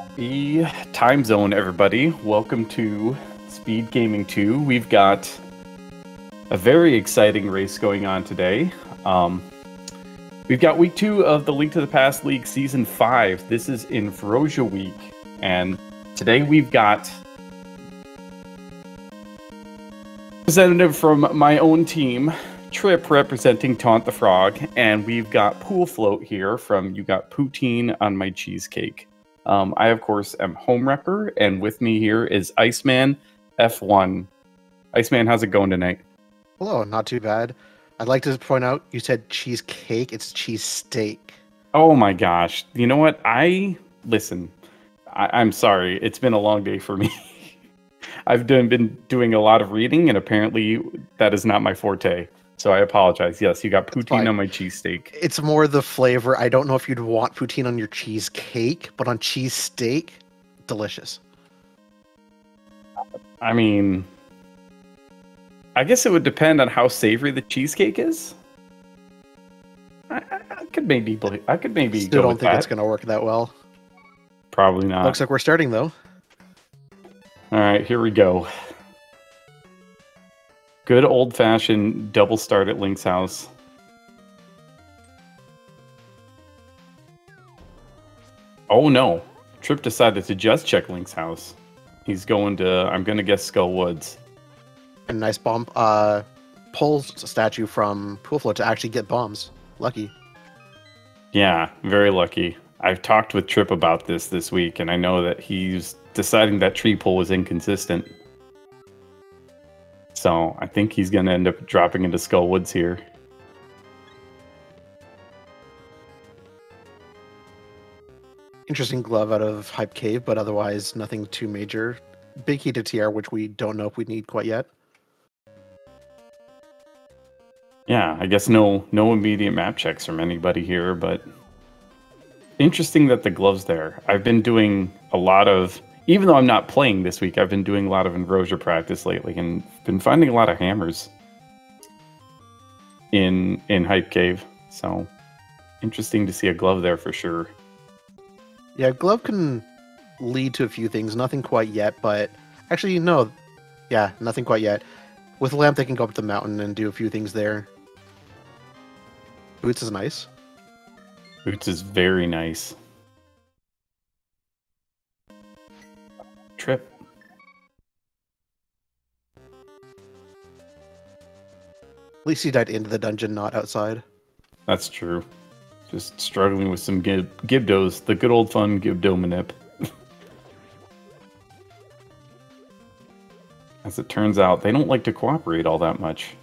Happy time zone, everybody. Welcome to Speed Gaming 2. We've got a very exciting race going on today. We've got week 2 of the Link to the Past League Season 5. This is in Ferocia week. And today we've got representative from my own team, Trip, representing Taunt the Frog. And we've got Pool Float here from You Got Poutine on My Cheesesteak. I, of course, am Home Wrecker, and with me here is Iceman F1. Iceman, how's it going tonight? Hello, not too bad. I'd like to point out, you said cheesecake, it's cheesesteak. Oh my gosh. You know what? Listen, I'm sorry. It's been a long day for me. I've been doing a lot of reading, and apparently that is not my forte. So I apologize. Yes, you got poutine on my cheesesteak. It's more the flavor. I don't know if you'd want poutine on your cheesecake, but on cheesesteak, delicious. I mean, I guess it would depend on how savory the cheesecake is. I could maybe Still go with don't think that. it's going to work that well. Probably not. Looks like we're starting, though. All right, here we go. Good old-fashioned double start at Link's house. Oh no, Trip decided to just check Link's house. He's going to, I'm going to guess Skull Woods. A nice bomb. Pulls statue from Pool Float to actually get bombs. Lucky. Yeah, very lucky. I've talked with Trip about this week, and I know that he's deciding that tree pull was inconsistent. So I think he's going to end up dropping into Skull Woods here. Interesting glove out of Hype Cave, but otherwise nothing too major. Big key to TR, which we don't know if we need quite yet. Yeah, I guess no immediate map checks from anybody here, but interesting that the glove's there. I've been doing a lot of, even though I'm not playing this week, I've been doing a lot of Invitational practice lately and been finding a lot of hammers in Hype Cave. So interesting to see a glove there for sure. Yeah, glove can lead to a few things. Nothing quite yet, but actually, no. Yeah, nothing quite yet. With lamp, they can go up the mountain and do a few things there. Boots is nice. Boots is very nice. Trip. At least he died into the dungeon, not outside. That's true. Just struggling with some Gibdos. The good old fun Gibdo manip. As it turns out, they don't like to cooperate all that much.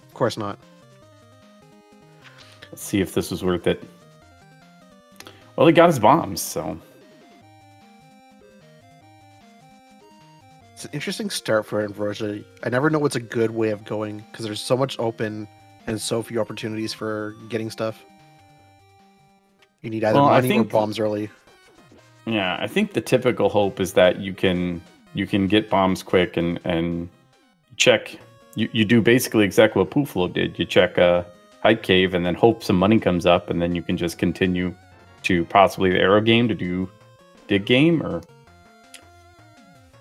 Of course not. Let's see if this was worth it. Well, he got his bombs, so... It's an interesting start for Invitational. I never know what's a good way of going, because there's so much open and so few opportunities for getting stuff. You need either money or bombs early. Yeah, I think the typical hope is that you can get bombs quick and check. You do basically exactly what Pool Float did. You check a Hype Cave and then hope some money comes up, and then you can just continue to possibly the arrow game to do dig game or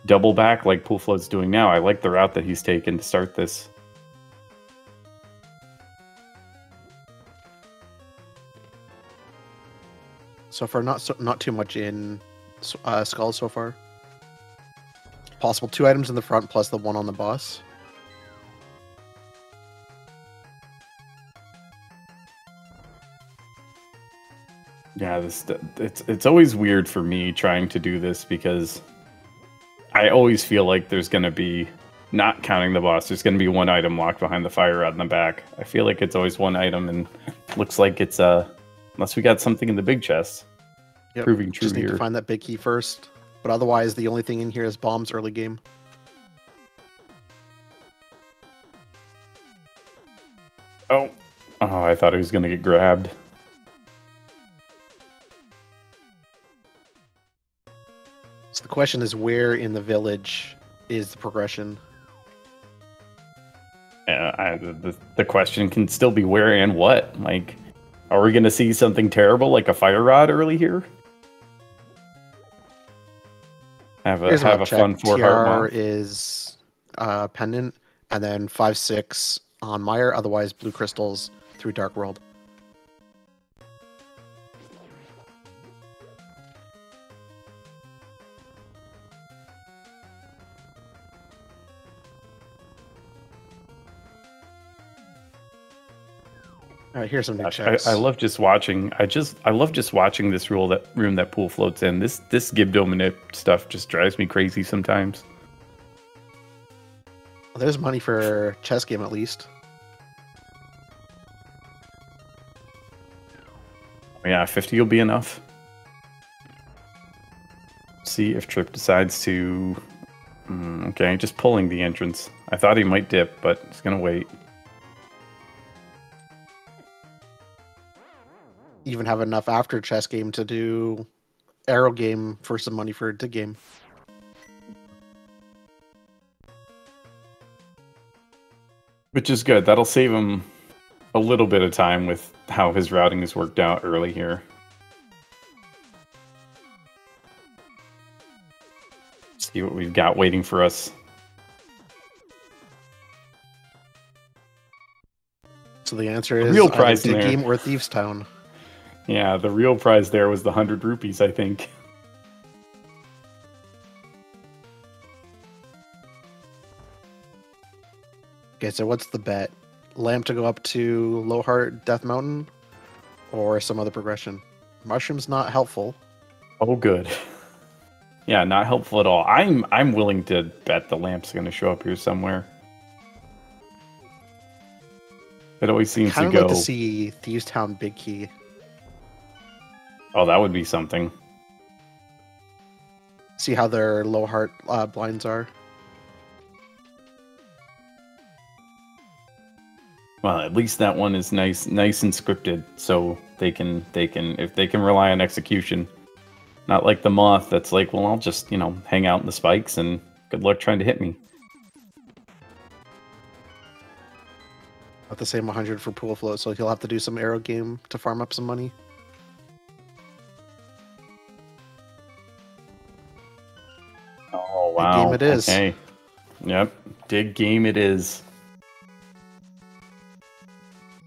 double back like Pool Float's doing now. I like the route that he's taken to start this. So far, not too much in Skull so far. Possible 2 items in the front plus the 1 on the boss. Yeah, it's always weird for me trying to do this because I always feel like there's going to be, not counting the boss, there's going to be 1 item locked behind the fire rod in the back. I feel like it's always 1 item, and looks like it's unless we got something in the big chest. Yep. Proving true Just need here. to find that big key first. But otherwise, the only thing in here is bombs early game. Oh, I thought he was going to get grabbed. So the question is, where in the village is the progression? The question can still be where and what. Like, are we going to see something terrible like a fire rod early here? Have Here's a have a check. fun four heart TR moth. is pendant, and then 5/6 on Meyer. Otherwise, blue crystals through Dark World. All right, here's some new Gosh, checks. I love just watching. I love just watching this room that pool floats in. This Gibdo manip stuff just drives me crazy sometimes. Well, there's money for chess game at least. Yeah, 50 will be enough. See if Trip decides to. Okay, just pulling the entrance. I thought he might dip, but he's gonna wait. Even have enough after chess game to do arrow game for some money for dig game. Which is good. That'll save him a little bit of time with how his routing is worked out early here. See what we've got waiting for us. So the answer is real prize in dig there. game or Thieves Town. Yeah, the real prize there was the 100 rupees, I think. Okay, so what's the bet? Lamp to go up to Low Heart Death Mountain, or some other progression? Mushroom's not helpful. Oh, good. Yeah, not helpful at all. I'm willing to bet the lamp's going to show up here somewhere. It always seems to Kind of go. like to see Thieves Town Big Key. Oh, that would be something. See how their low heart blinds are. Well, at least that one is nice and scripted, so they can if they can rely on execution. Not like the moth that's like, well, I'll just, hang out in the spikes and good luck trying to hit me. At the same 100 for pool float, so he'll have to do some arrow game to farm up some money. Oh, wow. Dig game it is. Okay. Yep. Dig game it is.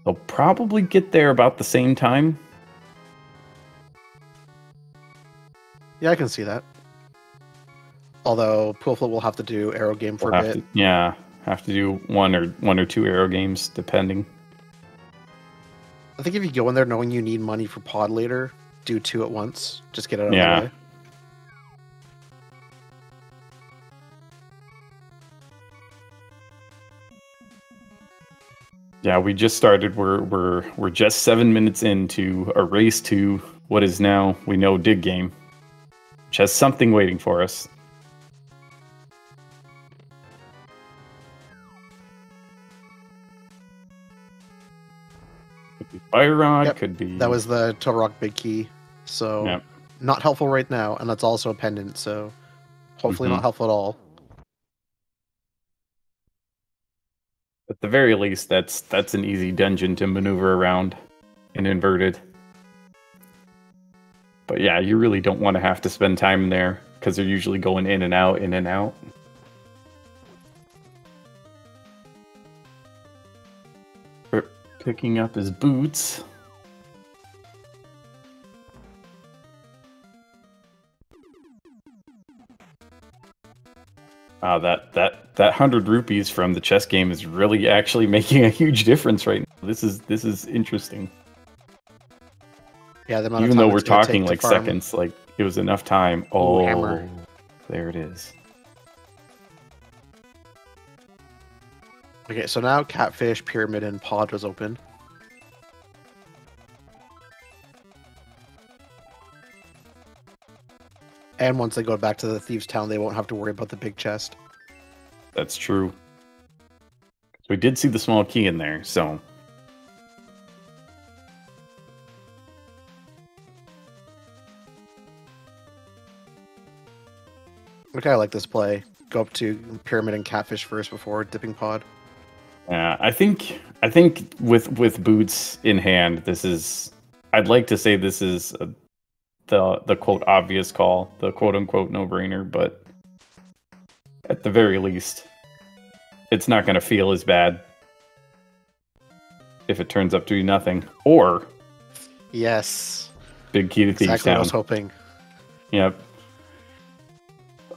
They'll probably get there about the same time. Yeah, I can see that. Although pool float will have to do arrow game for a bit. Have to do one or two arrow games depending. I think if you go in there knowing you need money for pod later, do 2 at once. Just get it out of the way. Yeah, we just started. We're just 7 minutes into a race to what is now, we know, dig game, which has something waiting for us. Could be Fire Rod, Yep, could be... That was the Total Rock Big Key. So Yep. Not helpful right now, and that's also a pendant, so hopefully not helpful at all. At the very least, that's an easy dungeon to maneuver around and inverted. But yeah, you really don't want to have to spend time in there because they're usually going in and out, in and out. Picking up his boots. That 100 rupees from the chess game is really actually making a huge difference right now. This is interesting. Yeah, the amount even of time though we're it's gonna talking take like to farm. seconds, like it was enough time. Ooh, Oh, hammer. There it is. Okay, so now Catfish, Pyramid, and Pod was open. And once they go back to the Thieves' Town, they won't have to worry about the big chest. That's true. We did see the small key in there, so... Okay, I like this play. Go up to Pyramid and Catfish first before dipping Pod. Yeah, I think with boots in hand, this is... I'd like to say this is the quote obvious call, the quote unquote no brainer, but at the very least, it's not going to feel as bad if it turns up to be nothing. Or Yes. big key to Thieves Exactly what I was Town. hoping. Yep.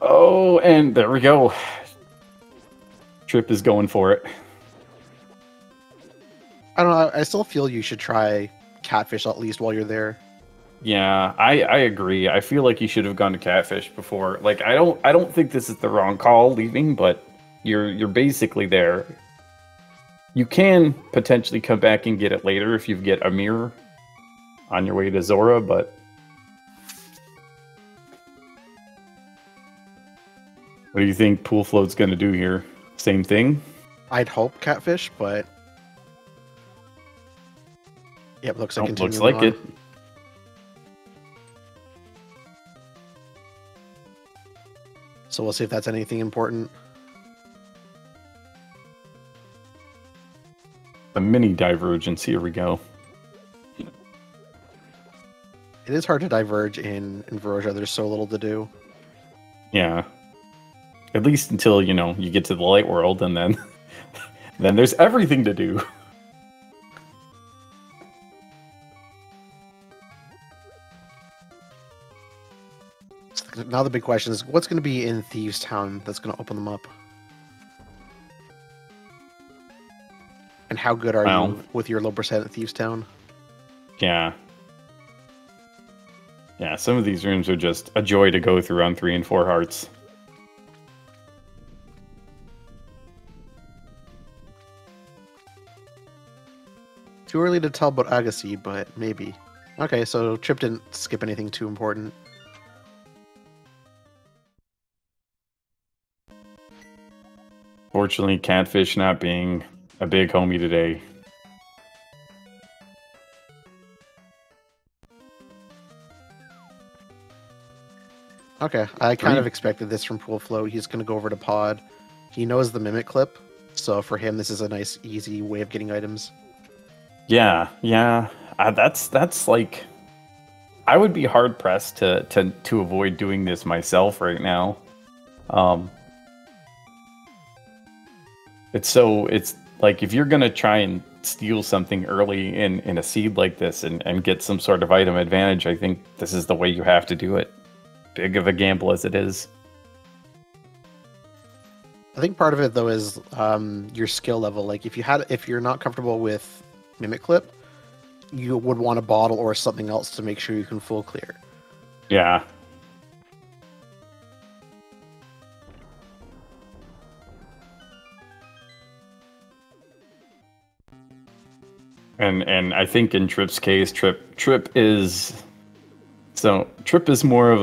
Oh, and there we go. Trip is going for it. I don't know. I still feel you should try Catfish at least while you're there. Yeah, I agree. I feel like you should have gone to Catfish before. Like I don't think this is the wrong call leaving, but you're basically there. You can potentially come back and get it later if you get a mirror on your way to Zora, but what do you think Pool Float's going to do here? Same thing? I'd hope Catfish, but yep, looks like Looks continuing like on. it. So we'll see if that's anything important. The mini divergence. Here we go. It is hard to diverge in Verosia. There's so little to do. Yeah. At least until, you know, you get to the light world, and then then there's everything to do. So now the big question is, what's going to be in Thieves Town that's going to open them up? And how good are you with your low percent at Thieves Town? Yeah. Yeah, some of these rooms are just a joy to go through on 3 and 4 hearts. Too early to tell about Agassi, but maybe. Okay, so Trip didn't skip anything too important. Fortunately, Catfish not being a big homie today. Okay, I kind of expected this from Pool Float. He's going to go over to Pod. He knows the Mimic clip, so for him this is a nice, easy way of getting items. Yeah. That's like... I would be hard-pressed to avoid doing this myself right now. It's like, if you're going to try and steal something early in a seed like this and get some sort of item advantage, I think this is the way you have to do it. Big of a gamble as it is. I think part of it though is your skill level. Like if you're not comfortable with Mimic Clip, you would want a bottle or something else to make sure you can full clear. Yeah. And I think in Trip's case, Trip is more of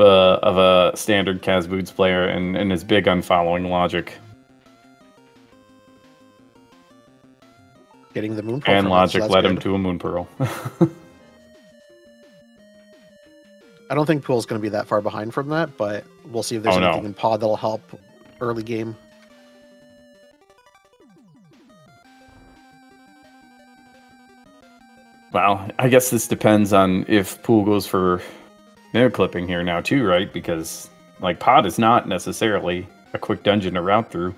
a standard Kaz Boots player and is big on following logic. Getting the Moon Pearl. And logic so led good. him to a Moon Pearl. I don't think Pool's going to be that far behind from that, but we'll see if there's anything in Pod that'll help early game. Well, I guess this depends on if Pool goes for mirror clipping here now too, right? Because like Pod is not necessarily a quick dungeon to route through.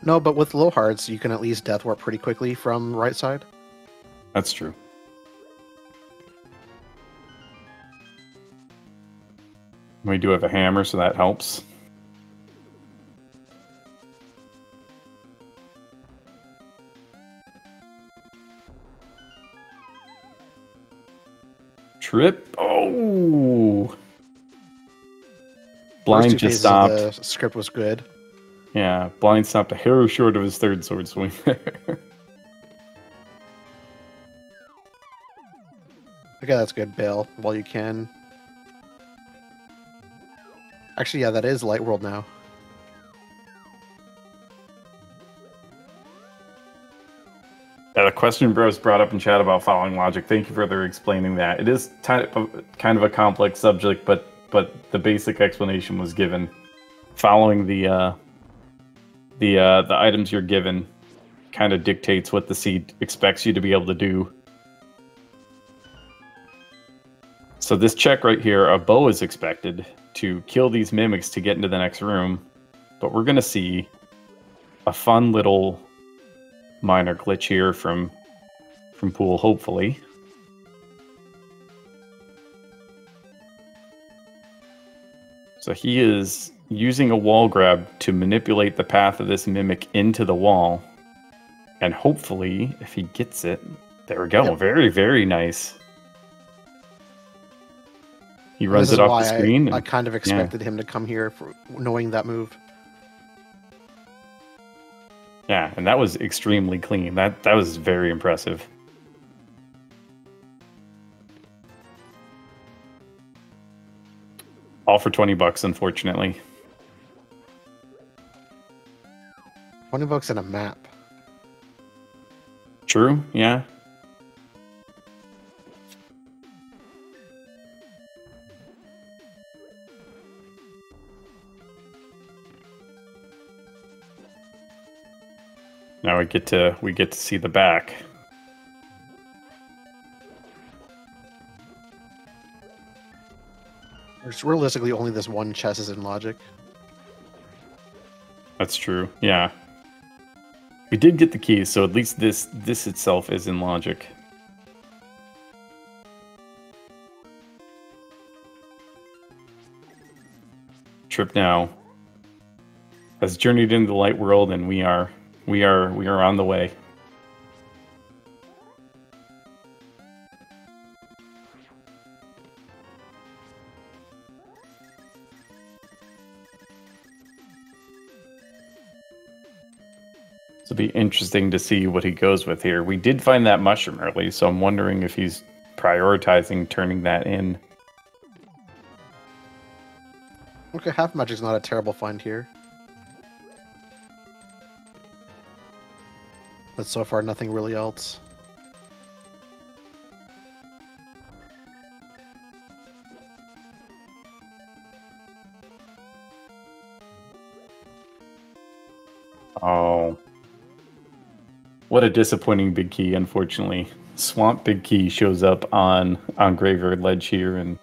No, but with low hearts, you can at least death warp pretty quickly from right side. That's true. We do have a hammer, so that helps. Trip. Oh! Blind just stopped. The script was good. Yeah, Blind stopped a hair short of his third sword swing there. Okay, that's good, Bail, while you can. Actually, yeah, that is Light World now. Yeah, the question Bros brought up in chat about following logic. Thank you for explaining that. It is kind of a complex subject, but the basic explanation was given. Following the items you're given kind of dictates what the seed expects you to be able to do. So this check right here, a bow is expected, to kill these mimics to get into the next room, but we're gonna see a fun little minor glitch here from Pool, hopefully. So he is using a wall grab to manipulate the path of this mimic into the wall. And hopefully, if he gets it, there we go. Yep. Very, very nice. He runs it off the screen. I kind of expected him to come here for knowing that move. Yeah, and that was extremely clean. That was very impressive. All for $20, unfortunately. $20 and a map. True, yeah. Now we get to see the back. There's realistically only this one chest is in logic. That's true. Yeah. We did get the keys, so at least this itself is in logic. Trip now has journeyed into the light world, and we are on the way. It'll be interesting to see what he goes with here. We did find that mushroom early, so I'm wondering if he's prioritizing turning that in. Okay, half magic's not a terrible find here. But so far, nothing really else. Oh. What a disappointing big key, unfortunately. Swamp big key shows up on Graveyard Ledge here, and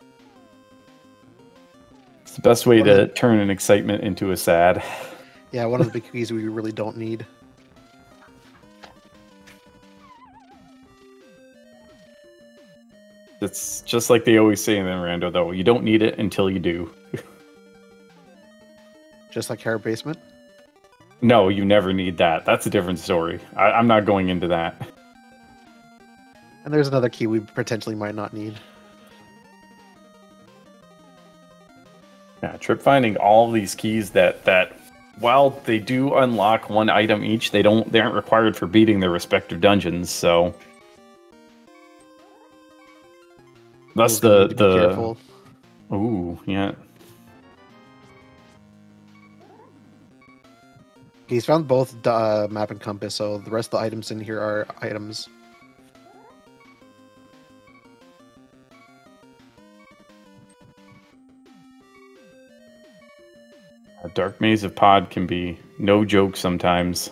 it's the best way to turn an excitement into a sad. Yeah, one of the big keys we really don't need. It's just like they always say in the Rando, though. You don't need it until you do. Just like Hair Basement? No, you never need that. That's a different story. I'm not going into that. And there's another key we potentially might not need. Yeah, Trip finding all these keys that while they do unlock one item each, they aren't required for beating their respective dungeons, so that's the careful. Ooh, yeah. He's found both map and compass, so the rest of the items in here are items. A dark maze of pod can be no joke sometimes.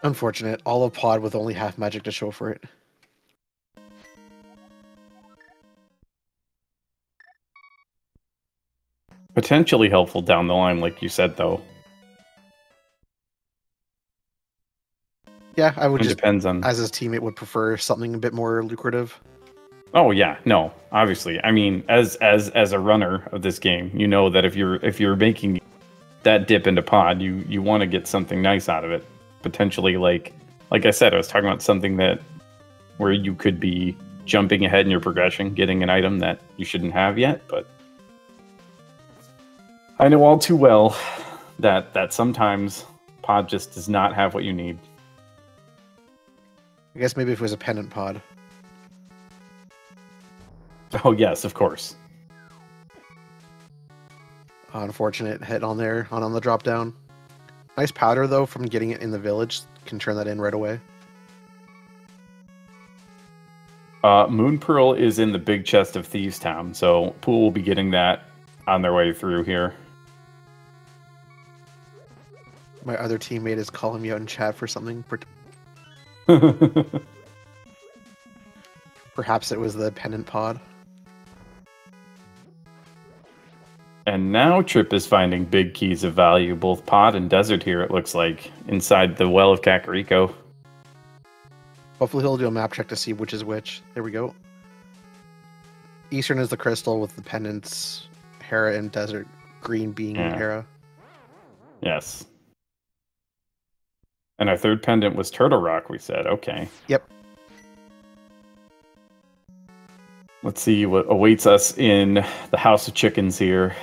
Unfortunate. All of pod with only half magic to show for it. Potentially helpful down the line, like you said, though. Yeah, I would just, depends on, as his teammate, would prefer something a bit more lucrative. Oh yeah, no, obviously. I mean, as a runner of this game, you know that if you're making that dip into pod, you want to get something nice out of it. Potentially, like I said, I was talking about something where you could be jumping ahead in your progression, getting an item that you shouldn't have yet, but I know all too well that sometimes pod just does not have what you need. I guess maybe if it was a pendant pod. Oh yes, of course. Unfortunate hit on there, on the drop down. Nice powder though from getting it in the village. Can turn that in right away. Moon Pearl is in the big chest of Thieves Town, so Pool will be getting that on their way through here. My other teammate is calling me out in chat for something. Perhaps it was the pendant pod. And now Trip is finding big keys of value, both pod and desert here, it looks like, inside the well of Kakariko. Hopefully he'll do a map check to see which is which. There we go. Eastern is the crystal with the pendants, Hera and desert, green being Hera. Yes. And our third pendant was Turtle Rock, we said. Okay. Yep. Let's see what awaits us in the House of Chickens here.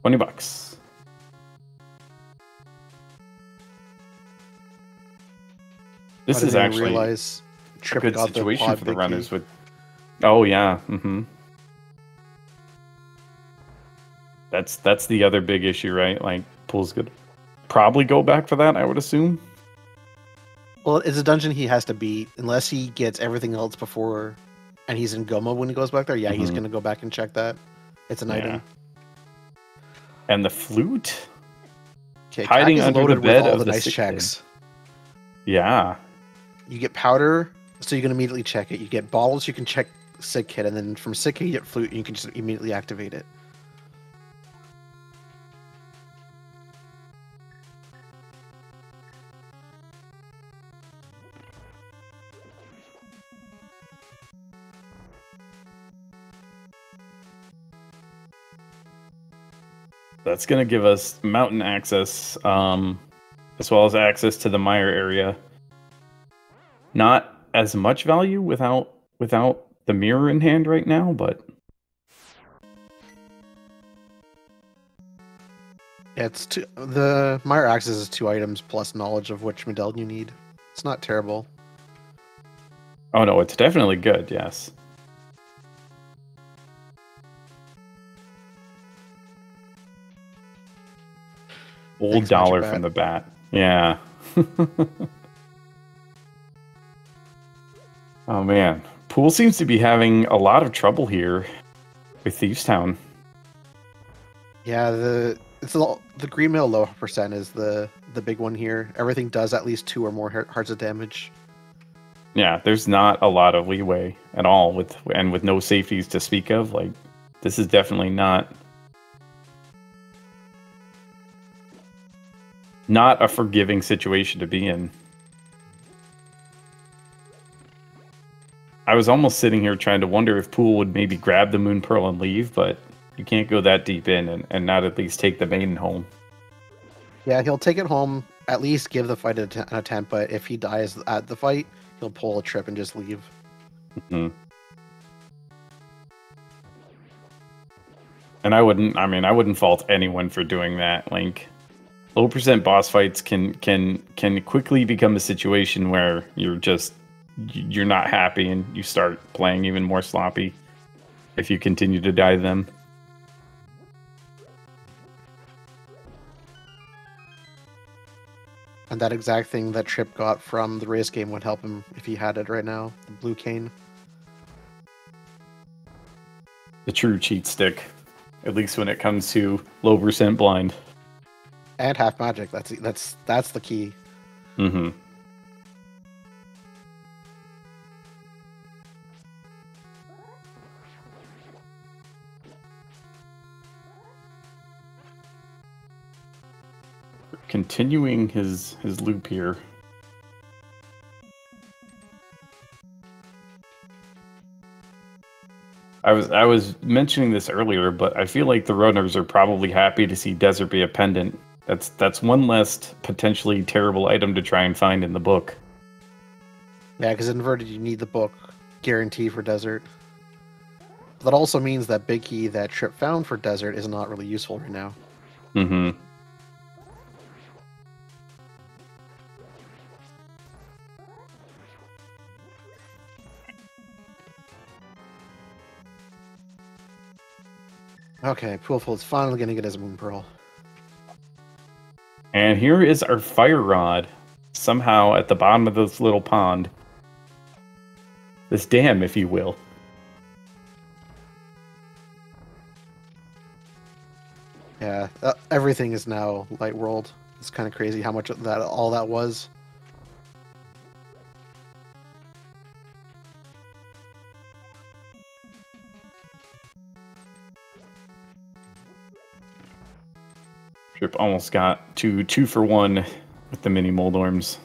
$20. This is actually a good situation for the runners with. Oh yeah. Mm-hmm. That's the other big issue, right? Like Pool's gonna probably go back for that, I would assume. Well, it's a dungeon he has to beat unless he gets everything else before, and he's in Goma when he goes back there. Yeah, he's gonna go back and check that. It's an item. And the flute, hiding under the bed of the nice checks. Yeah. You get powder, so you can immediately check it. You get balls, you can check sick kit, and then from sick kit you get flute, and you can just immediately activate it. That's going to give us mountain access, as well as access to the mire area. Not as much value without the mirror in hand right now, but it's the mire access is 2 items plus knowledge of which medallion you need. It's not terrible. Oh no, it's definitely good. Yes. Old dollar from the bat. Yeah. Oh man. Pool seems to be having a lot of trouble here with Thieves Town. Yeah, the green mail low percent is the big one here. Everything does at least 2 or more hearts of damage. Yeah, there's not a lot of leeway at all with no safeties to speak of. Like, this is definitely not a forgiving situation to be in. I was almost sitting here trying to wonder if Pool would maybe grab the Moon Pearl and leave, but you can't go that deep in and not at least take the maiden home. Yeah, he'll take it home, at least give the fight an attempt, but if he dies at the fight, he'll pull a trip and just leave. Mm-hmm. And I wouldn't fault anyone for doing that. Like, low percent boss fights can quickly become a situation where you're not happy and you start playing even more sloppy if you continue to die to them. And that exact thing that Trip got from the race game would help him if he had it right now, the blue cane. The true cheat stick, at least when it comes to low percent blind. And half magic. That's the key. Mm-hmm. Continuing his loop here. I was mentioning this earlier, but I feel like the runners are probably happy to see Desert be a pendant. That's one less potentially terrible item to try and find in the book. Yeah, because inverted, you need the book guarantee for Desert. That also means that big key that Trip found for Desert is not really useful right now. Mm-hmm. Okay, Poolful is finally going to get his Moon Pearl. And here is our Fire Rod, somehow at the bottom of this little pond. This dam, if you will. Yeah, everything is now Light World. It's kind of crazy how much all that was. almost got two for one with the mini Moldorms.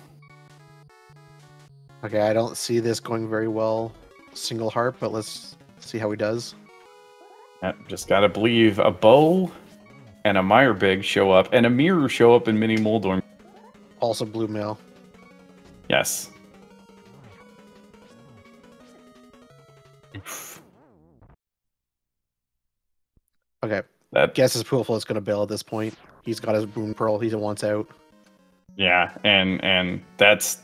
Okay, I don't see this going very well single heart, but let's see how he does. Yep, just gotta believe a bow and a Meyerbeig show up, and a mirror show up in mini Moldorm. Also blue mail. Yes. Oof. Okay. That Guess his pool flow is going to bail at this point. He's got his boon pearl. He wants out. yeah, and that's,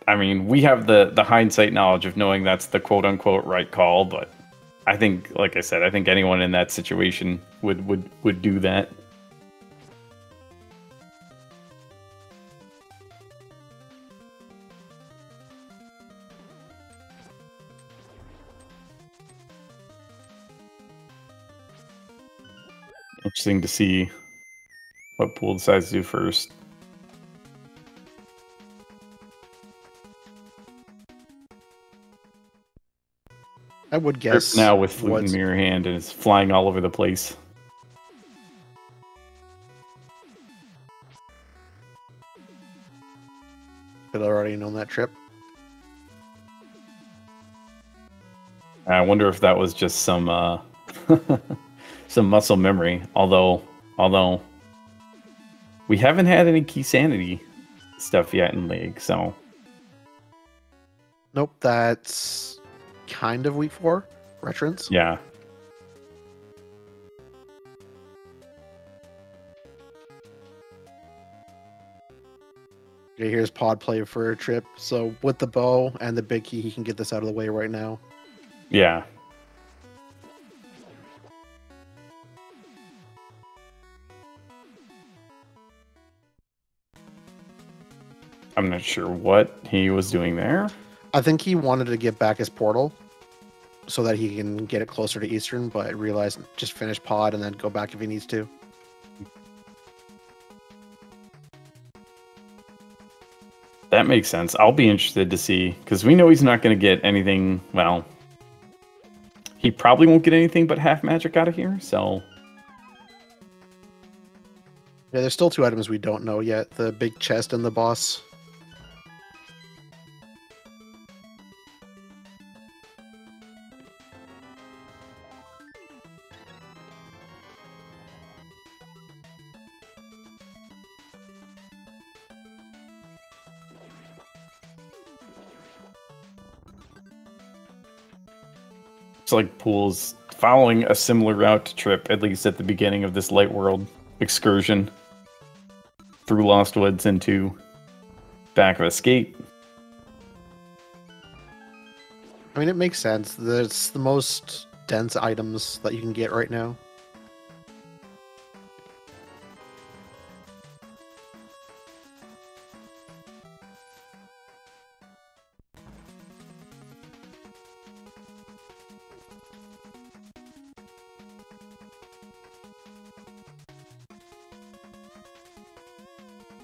I mean, we have the hindsight knowledge of knowing that's the quote unquote right call, but I think, like I said, I think anyone in that situation would do that. Interesting to see what pool decides to do first. I would guess now with flute and mirror hand, and it's flying all over the place. Could already known that trip. I wonder if that was just some some muscle memory. Although we haven't had any key sanity stuff yet in League, so nope, that's kind of week 4 retrons. Yeah. Okay, here's pod play for a trip. So with the bow and the big key, he can get this out of the way right now. Yeah. I'm not sure what he was doing there. I think he wanted to get back his portal so that he can get it closer to Eastern, but realized just finish pod and then go back if he needs to. That makes sense. I'll be interested to see, because we know he's not going to get anything. Well, he probably won't get anything but half magic out of here, so. Yeah, there's still 2 items we don't know yet. The big chest and the boss. It's like Pool's following a similar route to Trip, at least at the beginning of this Light World excursion. Through Lost Woods into Back of Escape. I mean, it makes sense. That's the most dense items that you can get right now.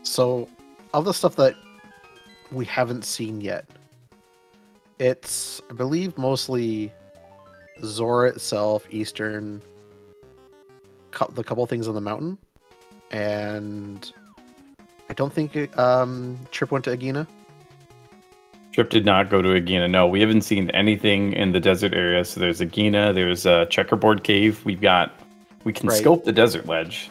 So, all the stuff that we haven't seen yet, it's, I believe, mostly Zora itself, Eastern, the couple things on the mountain, and I don't think Trip went to Agina. Trip did not go to Agina. No, we haven't seen anything in the desert area. So there's Agina, there's a checkerboard cave. We can scope the desert ledge.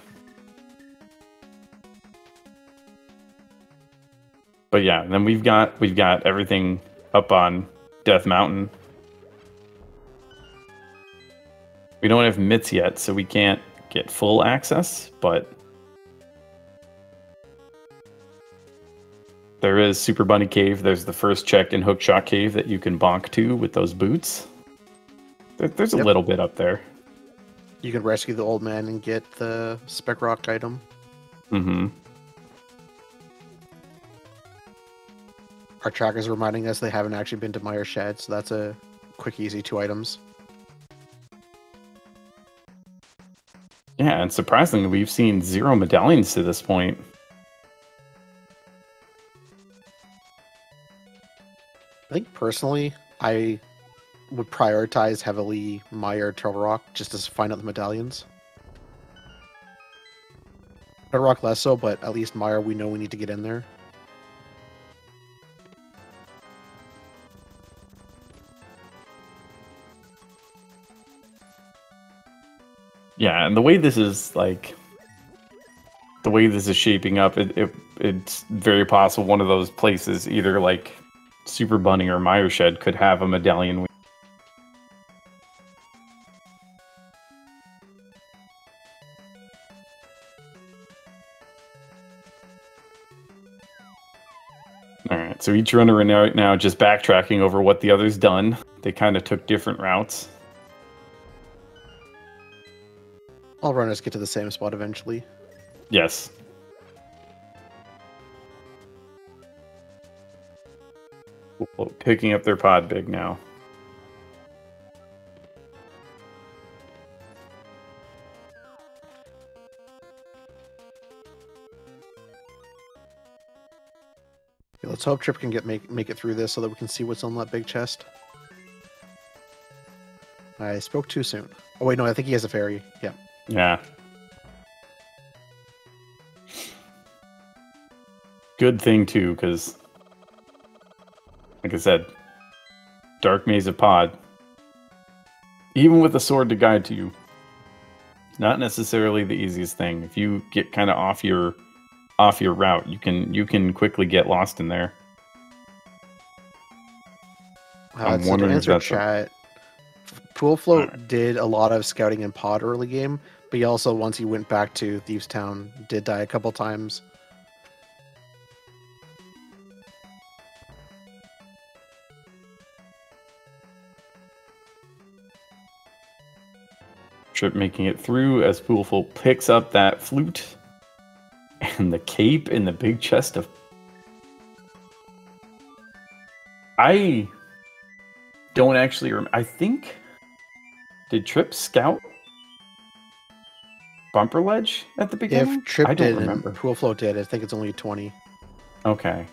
But yeah, and then we've got everything up on Death Mountain. We don't have mitts yet, so we can't get full access, but there is Super Bunny Cave. There's the first checked in Hookshot Cave that you can bonk to with those boots. There's a little bit up there. You can rescue the old man and get the Spec Rock item. Mm-hmm. Our tracker's reminding us they haven't actually been to Meyer Shed, so that's a quick, easy 2 items. Yeah, and surprisingly, we've seen 0 medallions to this point. I think personally, I would prioritize heavily Meyer Turtle Rock just to find out the medallions. Rock less so, but at least Mire, we know we need to get in there. Yeah, and the way this is like, the way this is shaping up, it's very possible one of those places, either like Super Bunny or Mire Shed, could have a medallion wheel. Alright, so each runner right now just backtracking over what the other's done. They kind of took different routes. All runners get to the same spot eventually. Yes. Picking up their pod big now. Okay, let's hope Trip can make it through this so that we can see what's on that big chest. I spoke too soon. Oh wait, no, I think he has a fairy. Yeah. Yeah. Good thing too, because like I said, Dark Maze of Pod, even with a sword to guide to you, not necessarily the easiest thing. If you get kind of off your route, you can quickly get lost in there. I'm wondering if that's chat. Pool Float did a lot of scouting in Pod early game, but he also, once he went back to Thieves Town, did die a couple times. Trip making it through as Pool Float picks up that flute and the cape in the big chest of... I don't actually remember. I think... Did Trip scout Bumper Ledge at the beginning? If Trip I don't did remember. and Pool Float did, I think it's only 20. Okay.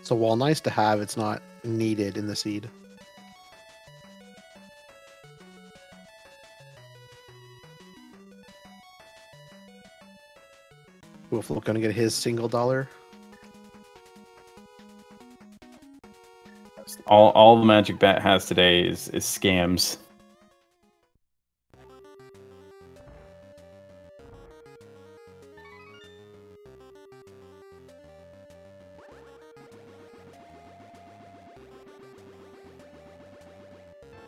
So while nice to have, it's not needed in the seed. Pool Float gonna get his single dollar. All the Magic Bat has today is scams.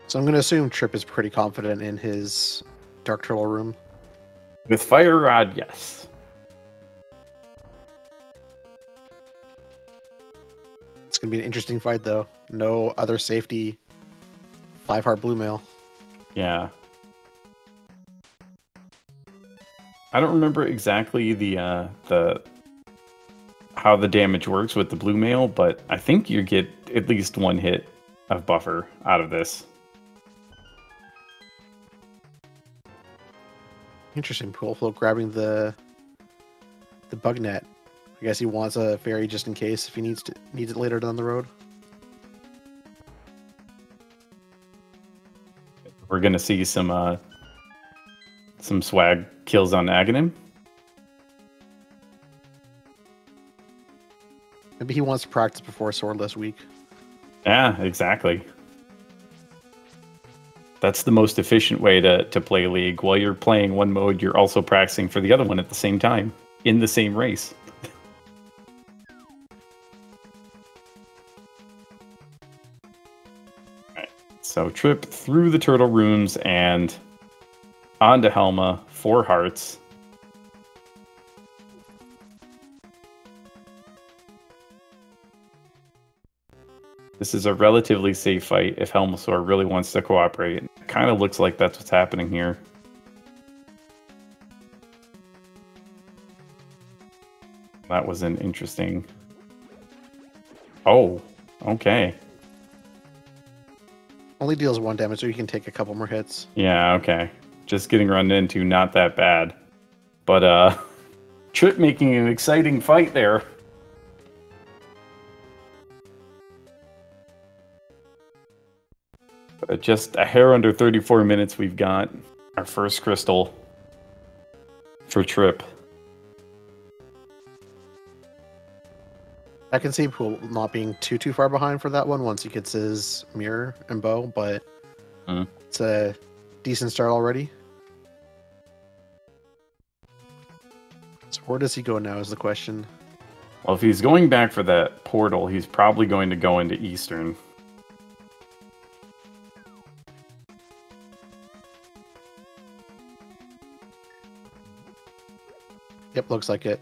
So I'm going to assume Trip is pretty confident in his Dark Turtle room. With Fire Rod, yes. It's going to be an interesting fight, though. No other safety. 5-heart blue mail. Yeah. I don't remember exactly the how the damage works with the blue mail, but I think you get at least one hit of buffer out of this. Interesting. Pool Float grabbing the bug net. I guess he wants a fairy just in case if he needs it later down the road. We're gonna see some swag kills on Aghanim. Maybe he wants to practice before Swordless Week. Yeah, exactly. That's the most efficient way to play League. While you're playing one mode, you're also practicing for the other one at the same time, in the same race. Alright, so Trip through the turtle rooms and onto Helma, 4 hearts. This is a relatively safe fight if Helmasaur really wants to cooperate. It kind of looks like that's what's happening here. That was an interesting... Oh, okay. Only deals 1 damage, so you can take a couple more hits. Yeah, okay. Just getting run into, not that bad. But, Trip making an exciting fight there. But just a hair under 34 minutes, we've got our first crystal for Trip. I can see Pool not being too far behind for that one once he gets his mirror and bow, but it's a decent start already. So where does he go now is the question. Well, if he's going back for that portal, he's probably going to go into Eastern. Yep, looks like it.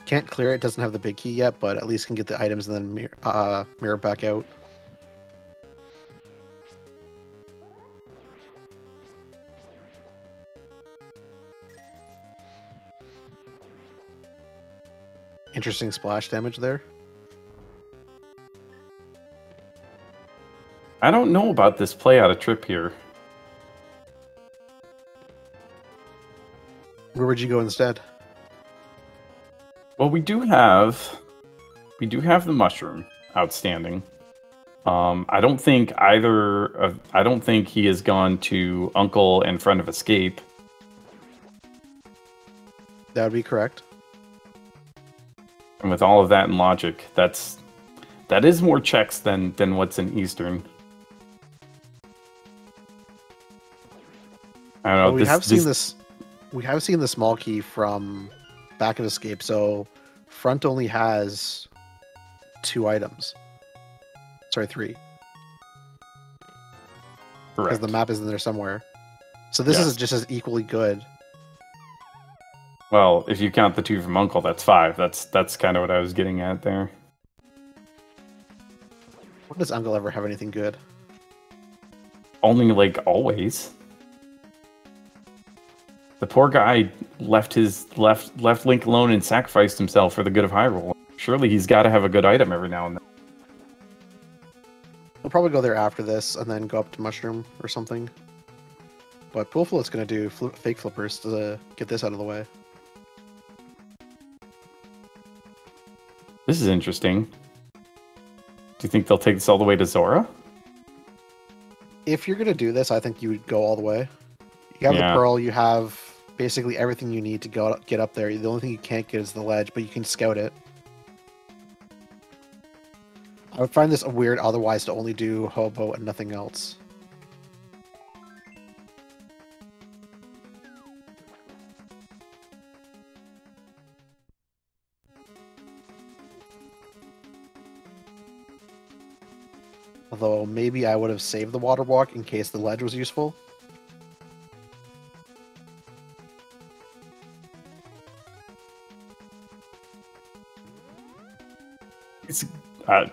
Can't clear it, doesn't have the big key yet, but at least can get the items and then mirror back out. Interesting splash damage there. I don't know about this play out of Trip here. Where would you go instead? Well, we do have the mushroom outstanding. I don't think I don't think he has gone to Uncle and Friend of Escape. That would be correct. And with all of that in logic, that is more checks than what's in Eastern. I don't know. Well, we have seen the small key from Back of Escape, so Front only has 2 items. Sorry, 3. Because the map is in there somewhere. So this is just as equally good. Well, if you count the 2 from Uncle, that's 5. That's kind of what I was getting at there. When does Uncle ever have anything good? Only, like, always. The poor guy left Link alone and sacrificed himself for the good of Hyrule. Surely he's got to have a good item every now and then. We'll probably go there after this and then go up to Mushroom or something. But Pool Float's going to do fake flippers to get this out of the way. This is interesting. Do you think they'll take this all the way to Zora? If you're going to do this, I think you would go all the way. You have the Pearl, you have basically everything you need to get up there. The only thing you can't get is the ledge, but you can scout it. I would find this weird otherwise to only do Hobo and nothing else. Although maybe I would have saved the water walk in case the ledge was useful.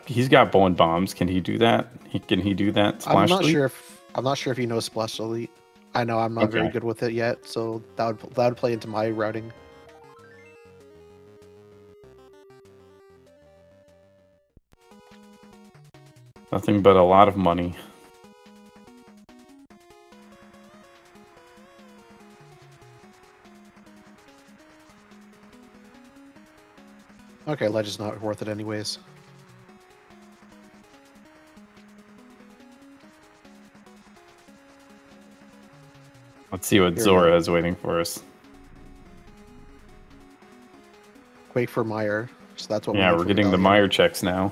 He's got Bone Bombs. Can he do that? Can he do that? I'm not sure if he knows Splash Elite. I know I'm not very good with it yet, so that would play into my routing. Nothing but a lot of money. Okay, ledge is not worth it anyways. Let's see what Zora is waiting for us. Quake for Meyer, so that's what. Yeah, we're getting the Meyer checks now.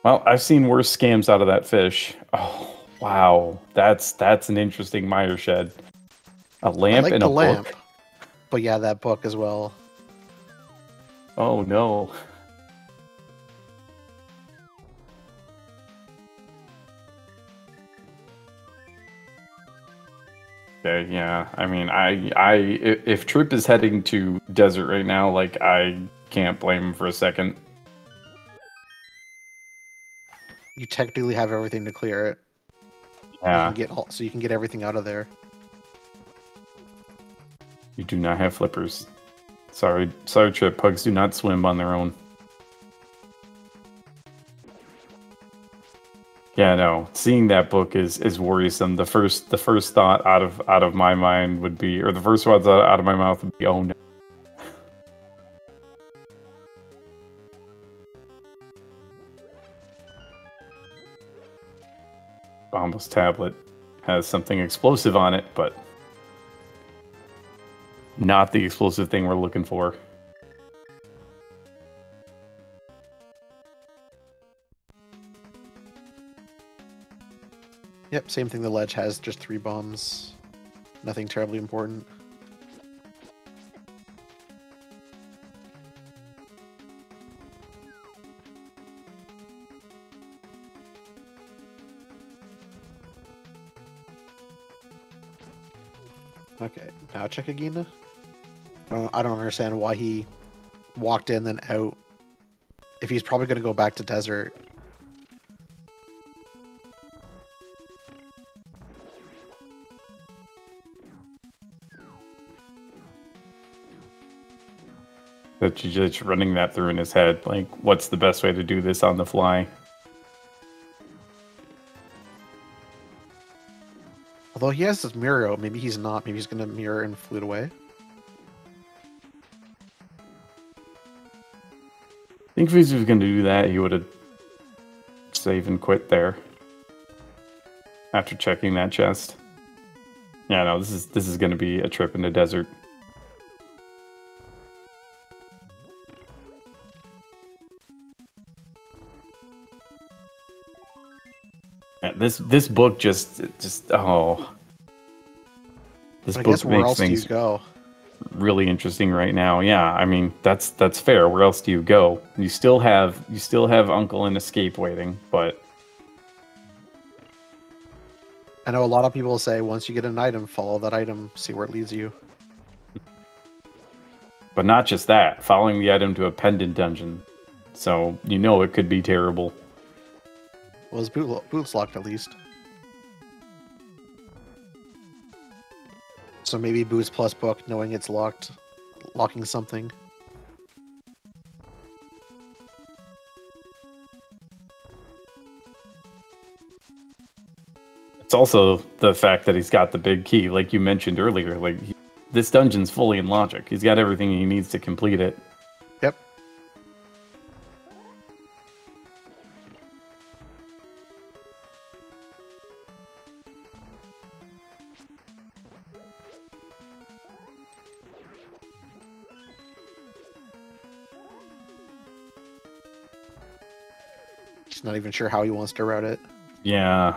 Well, I've seen worse scams out of that fish. Oh, wow. That's an interesting Meyer shed. A lamp and a book. But yeah, that book as well. Oh, no. Okay, yeah. I mean, if Trip is heading to desert right now, like, I can't blame him for a second. You technically have everything to clear it. Yeah. So you can get everything out of there. You do not have flippers. Sorry, Trip. Pugs do not swim on their own. Yeah, no. Seeing that book is worrisome. The first thought out of my mind would be, or the first words out of my mouth would be, oh no. Bombo's tablet has something explosive on it, but not the explosive thing we're looking for. Yep, same thing. The ledge has just 3 bombs. Nothing terribly important. Okay, now check again. I don't understand why he walked in then out. If he's probably going to go back to desert. That you're just running that through in his head. Like, what's the best way to do this on the fly? Although he has this mirror out, maybe he's not. Maybe he's going to mirror and flute away. I think if he was going to do that, he would have save and quit there. After checking that chest. Yeah, no, this is going to be a trip in the desert. Yeah, this book just oh. This I book guess where makes else do you things go? really interesting right now. Yeah, I mean that's fair. Where else do you go? You still have Uncle and Escape waiting, but I know a lot of people say once you get an item, follow that item, see where it leads you. But not just that, following the item to a pendant dungeon. So you know it could be terrible. Well, his boot's locked at least. So maybe boots plus book, knowing it's locked, locking something. It's also the fact that he's got the big key, like you mentioned earlier. Like this dungeon's fully in logic. He's got everything he needs to complete it. Yep. Just not even sure how he wants to route it. Yeah.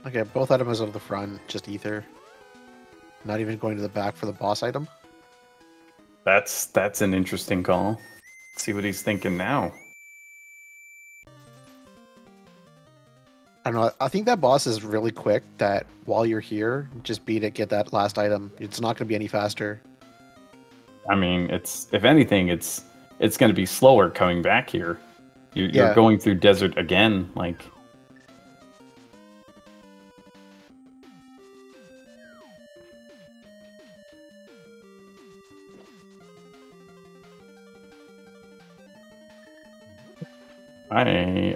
Okay, both items out of the front, just ether. Not even going to the back for the boss item. That's an interesting call. Let's see what he's thinking now. I don't know. I think that boss is really quick. That while you're here, just beat it, get that last item. It's not going to be any faster. I mean, if anything, it's going to be slower coming back here. You're Yeah. going through desert again, like.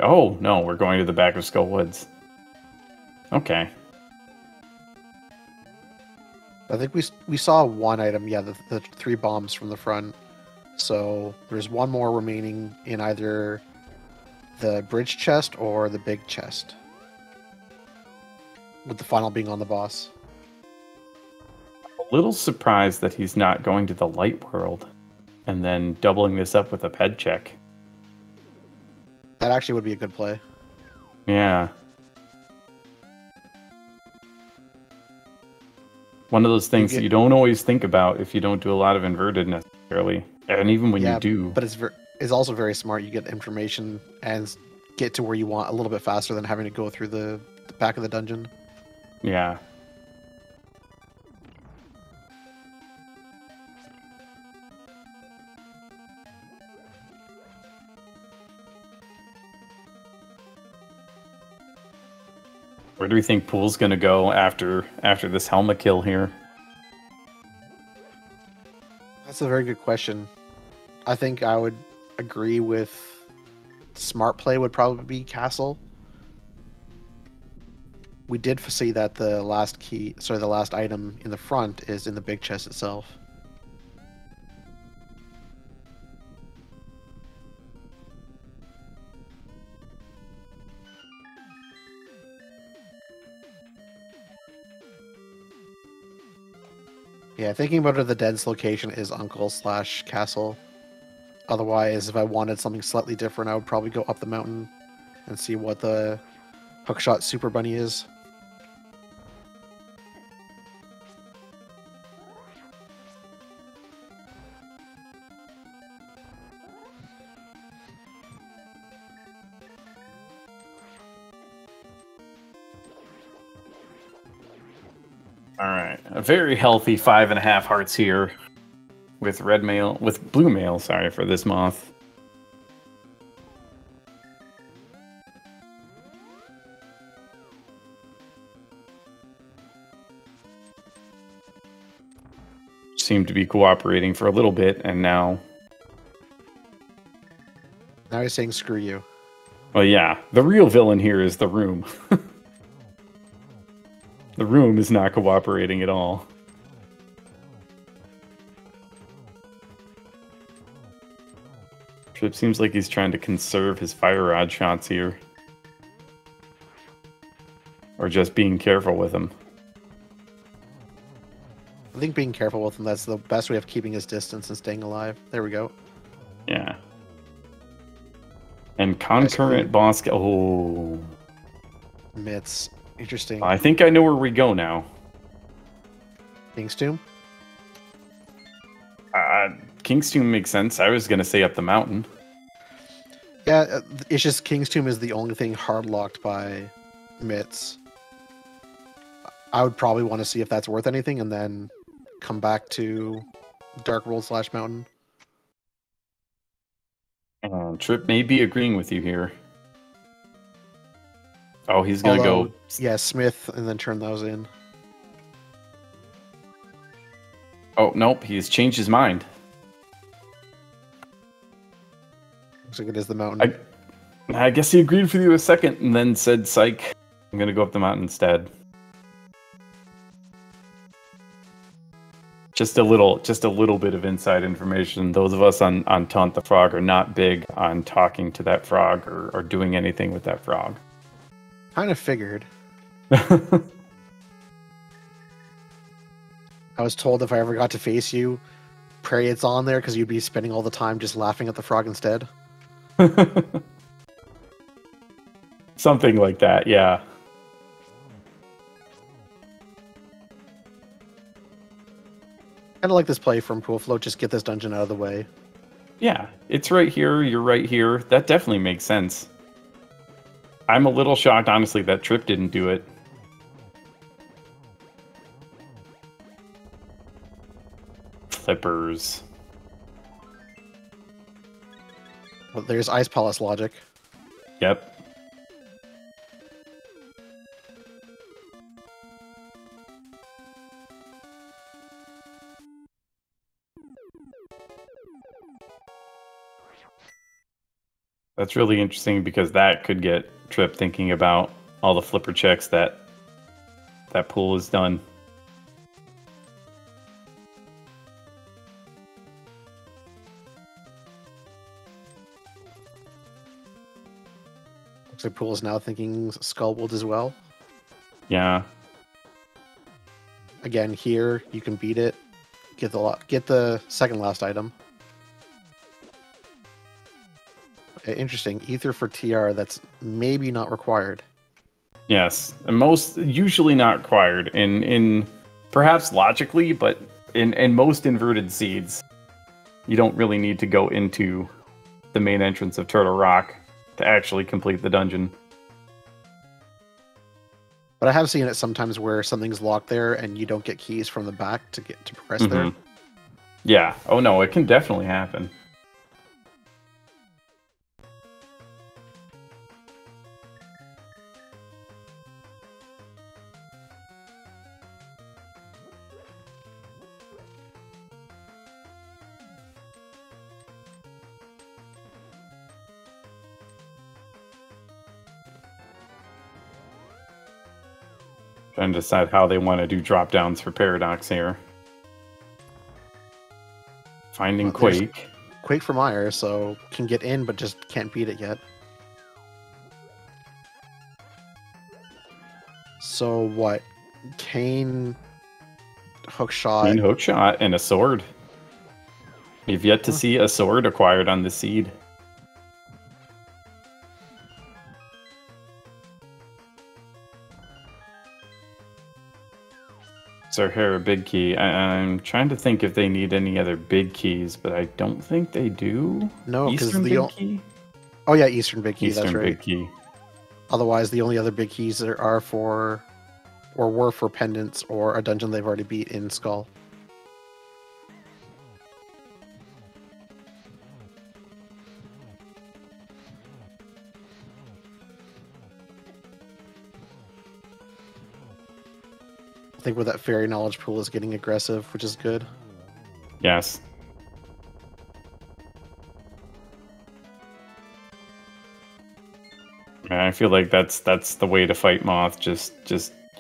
Oh no, we're going to the back of Skull Woods. Okay. I think we saw one item. Yeah, the 3 bombs from the front. So there's one more remaining in either the bridge chest or the big chest. With the final being on the boss. A little surprised that he's not going to the light world and then doubling this up with a ped check. That actually would be a good play. Yeah. One of those things that you don't always think about if you don't do a lot of inverted necessarily. And even when you do. But it's also very smart. You get information and get to where you want a little bit faster than having to go through the back of the dungeon. Yeah. Where do we think Pool's gonna go after this helmet kill here? That's a very good question. I think I would agree with smart play would probably be Castle. we did see that the last the last item in the front is in the big chest itself. Yeah, thinking about it, the dense location is Uncle/Castle. Otherwise, if I wanted something slightly different, I would probably go up the mountain and see what the Hookshot Super Bunny is. All right, a very healthy 5.5 hearts here with blue mail. Sorry for this moth. Seemed to be cooperating for a little bit, and now he's saying screw you. Well, yeah, the real villain here is the room. The room is not cooperating at all. Trip seems like he's trying to conserve his fire rod shots here. Or just being careful with them. I think being careful with him, that's the best way of keeping his distance and staying alive. There we go. Yeah. And concurrent boss... Oh. Mitts. Interesting. I think I know where we go now. King's Tomb? King's Tomb makes sense. I was going to say up the mountain. Yeah, it's just King's Tomb is the only thing hard locked by Mitts. I would probably want to see if that's worth anything and then come back to Dark World/Mountain. Trip may be agreeing with you here. Oh, he's going to go... Yeah, Smith, and then turn those in. Oh, nope, he's changed his mind. Looks like it is the mountain. I guess he agreed with you a second, and then said, psych, I'm going to go up the mountain instead. Just a little bit of inside information. Those of us on Taunt the Frog are not big on talking to that frog or doing anything with that frog. Kind of figured. I was told if I ever got to face you, pray it's on there because you'd be spending all the time just laughing at the frog instead. Something like that, yeah. Kind of like this play from Pool Float, just get this dungeon out of the way. Yeah, it's right here, you're right here. That definitely makes sense. I'm a little shocked, honestly, that Trip didn't do it. Flippers. Well, there's Ice Palace logic. Yep. That's really interesting because that could get Trip thinking about all the flipper checks that Pool has done. Looks like Pool is now thinking Skullwold as well. Yeah. Again, here you can beat it. Get the second last item. Interesting. Ether for TR, that's maybe not required. Yes. And usually not required in perhaps logically, but in most inverted seeds, you don't really need to go into the main entrance of Turtle Rock to actually complete the dungeon. But I have seen it sometimes where something's locked there and you don't get keys from the back to progress there. Yeah. Oh no, it can definitely happen. Trying to decide how they want to do drop downs for Paradox here. Finding Quake. Quake for Meyer, so can get in, but just can't beat it yet. So what? Kane, hookshot. Kane hookshot and a sword. You've yet to see a sword acquired on the seed. Zarhara big key. I'm trying to think if they need any other big keys, but I don't think they do. No, because Eastern big key? Oh yeah, Eastern big key. Eastern that's right. big key. Otherwise, the only other big keys there are for, or were for pendants or a dungeon they've already beat in Skull. I think with that fairy knowledge pool is getting aggressive, which is good. Yes. I feel like that's the way to fight Moth. Just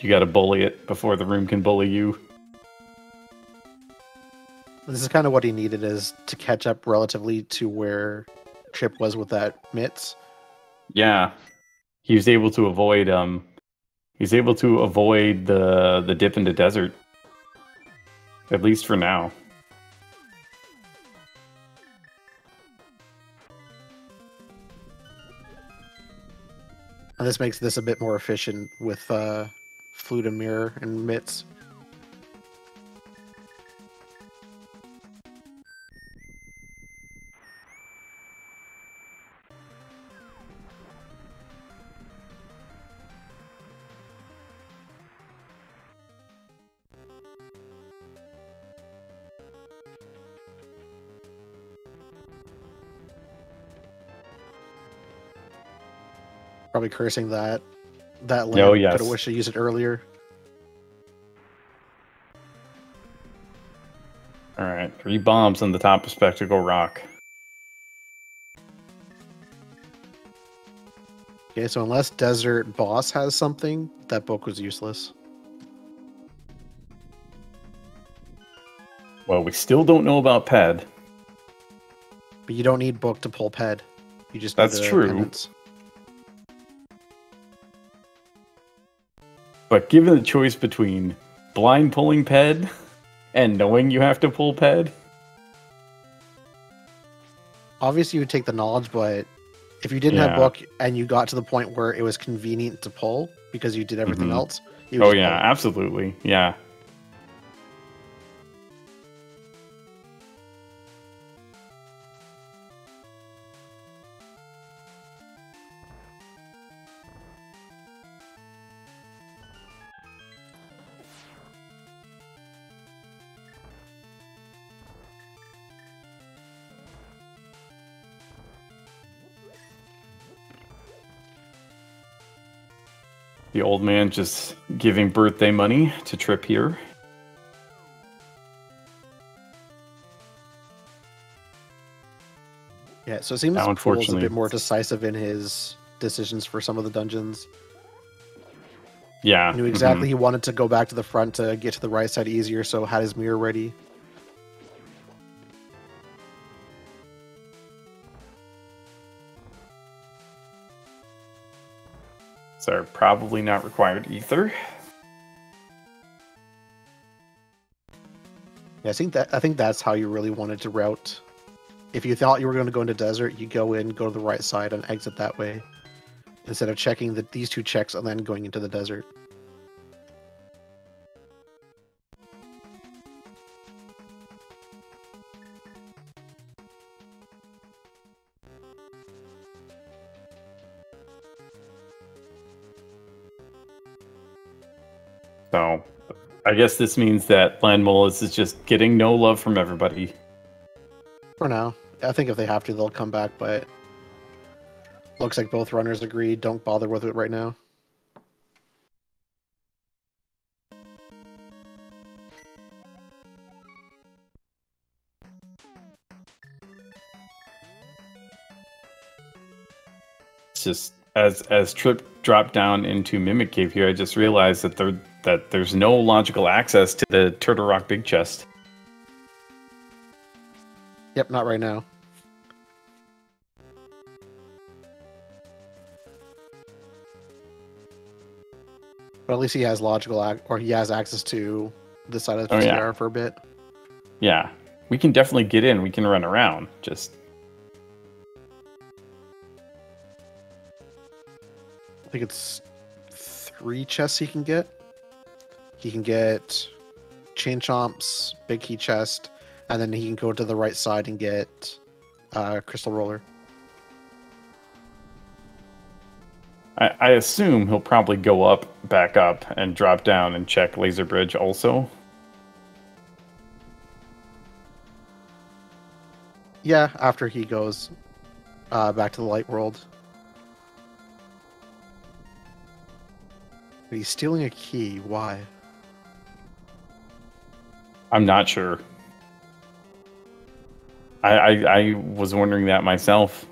you got to bully it before the room can bully you. This is kind of what he needed, is to catch up relatively to where Chip was with that mitts. Yeah, he was able to avoid he's able to avoid the dip into desert, at least for now. And this makes this a bit more efficient with flute and mirror and mitts. Probably cursing that lamp. Oh, yes. Could have wished to use it earlier. All right, 3 bombs on the top of Spectacle Rock. Okay, so unless Desert Boss has something, that book was useless. Well, we still don't know about Ped. But you don't need book to pull Ped. You just need That's true. Pendants. But given the choice between blind pulling Ped and knowing you have to pull Ped, obviously you would take the knowledge, but if you didn't have book and you got to the point where it was convenient to pull because you did everything else, you would oh just yeah, pull. absolutely, yeah. The old man just giving birthday money to Trip here. Yeah, so it seems Now, Pool's a unfortunately, bit more decisive in his decisions for some of the dungeons. Yeah. He knew exactly he wanted to go back to the front to get to the right side easier, so had his mirror ready. So probably not required ether. Yeah, I think that's how you really wanted to route. If you thought you were going to go into desert, you go in, go to the right side, and exit that way, instead of checking these 2 checks and then going into the desert. So I guess this means that Land Mollis is just getting no love from everybody. For now. I think if they have to, they'll come back, but looks like both runners agree, don't bother with it right now. It's just as Trip dropped down into Mimic Cave here, I just realized that that there's no logical access to the Turtle Rock big chest. Yep, not right now. But at least he has or he has access to this side of the TR for a bit. Yeah, we can definitely get in. We can run around. Just I think it's 3 chests he can get. He can get Chain Chomps, Big Key Chest, and then he can go to the right side and get Crystal Roller. I assume he'll probably go back up, and drop down and check Laser Bridge also. Yeah, after he goes back to the light world. But he's stealing a key. Why? I'm not sure. I was wondering that myself.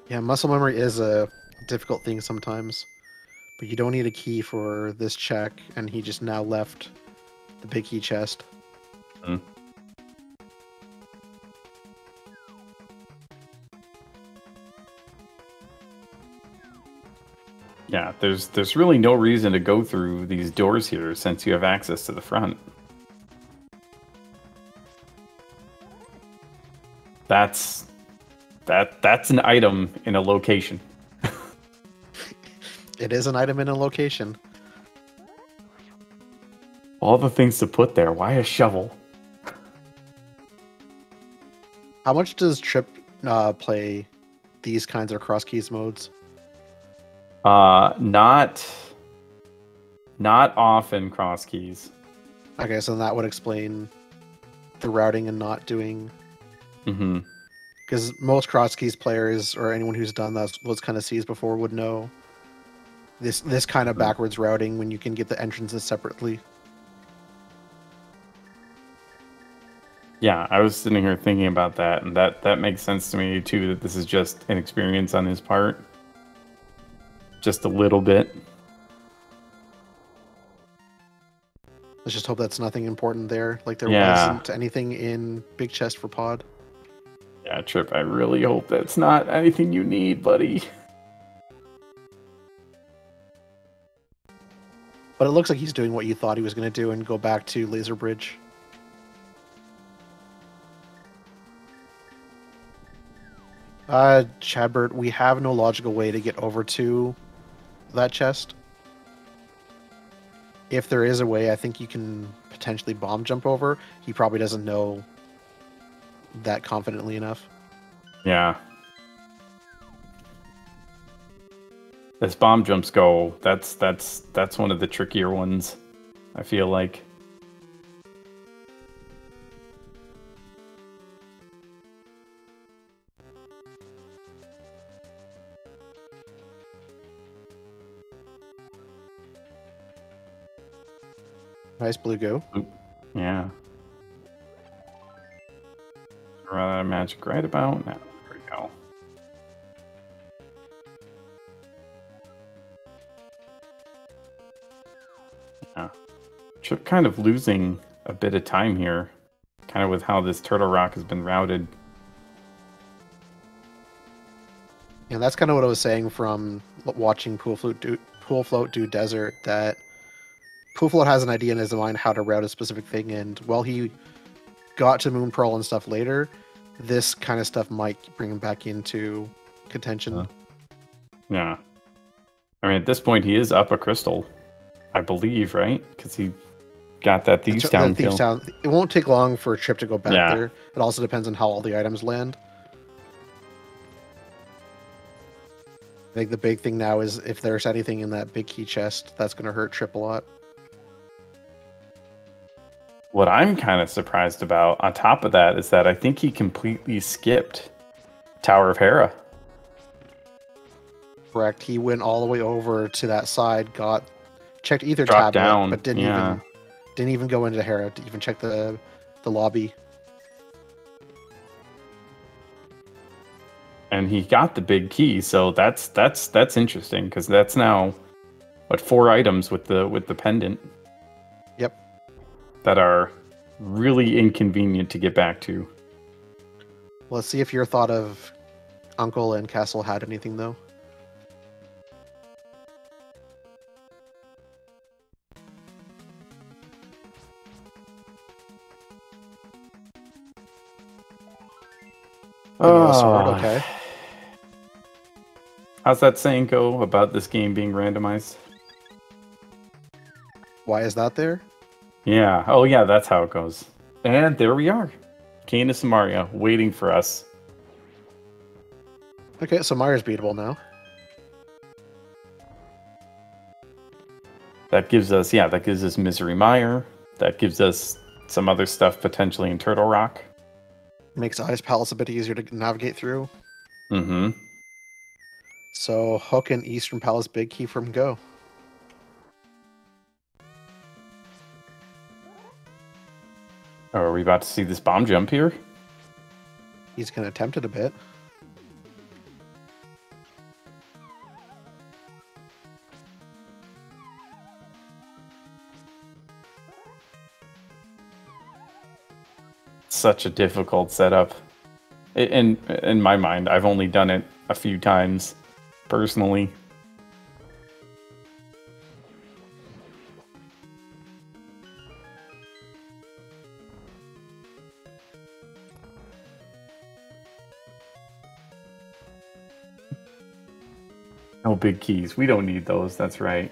Yeah, muscle memory is a difficult thing sometimes. But you don't need a key for this check, and he just now left the big key chest. Mm. Yeah, there's really no reason to go through these doors here since you have access to the front. That's an item in a location. It is an item in a location. All the things to put there. Why a shovel? How much does Trip play these kinds of cross keys modes? Not often cross keys. Okay, so that would explain the routing and not doing. Mm-hmm. Because most cross keys players or anyone who's done those kind of Cs before would know this kind of backwards routing when you can get the entrances separately. Yeah, I was sitting here thinking about that, and that makes sense to me too, that this is just inexperience on his part. Just a little bit. Let's just hope that's nothing important there, like there wasn't anything in Big Chest for Pod. Yeah, Trip, I really hope that's not anything you need, buddy. But it looks like he's doing what you thought he was going to do and go back to Laser Bridge. Chadbert, we have no logical way to get over to that chest. If there is a way, I think you can potentially bomb jump over. He probably doesn't know that confidently enough. Yeah. As bomb jumps go, that's one of the trickier ones, I feel like. Nice blue go. Yeah. Run out of magic right about now. There we go. Yeah. Trip kind of losing a bit of time here, kind of with how this Turtle Rock has been routed. And that's kind of what I was saying from watching Pool Float do Desert, that Pool Float has an idea in his mind how to route a specific thing, and while he got to Moon Pearl and stuff later, this kind of stuff might bring him back into contention. Yeah. I mean, at this point, he is up a crystal, I believe, right? Because he got that Thieves Town kill. It won't take long for a Trip to go back there. It also depends on how all the items land. I think the big thing now is if there's anything in that big key chest, that's going to hurt Trip a lot. What I'm kind of surprised about, on top of that, is that I think he completely skipped Tower of Hera. Correct. He went all the way over to that side, checked either Dropped tablet, down, but didn't even go into Hera to even check the lobby. And he got the big key, so that's interesting because that's now what 4 items with the pendant. Yep. That are really inconvenient to get back to. Let's see if your thought of Uncle and Castle had anything though. Vanilla sword, okay. How's that saying go about this game being randomized? Why is that there? Yeah. Oh, yeah, that's how it goes. And there we are. Canis and Mario waiting for us. Okay, so Mario's beatable now. That gives us, Misery Mire. That gives us some other stuff potentially in Turtle Rock. Makes Ice Palace a bit easier to navigate through. Mm-hmm. So Hook and Eastern Palace big key from go. Oh, are we about to see this bomb jump here? He's gonna attempt it a bit. Such a difficult setup. In my mind, I've only done it a few times personally. No big keys. We don't need those. That's right.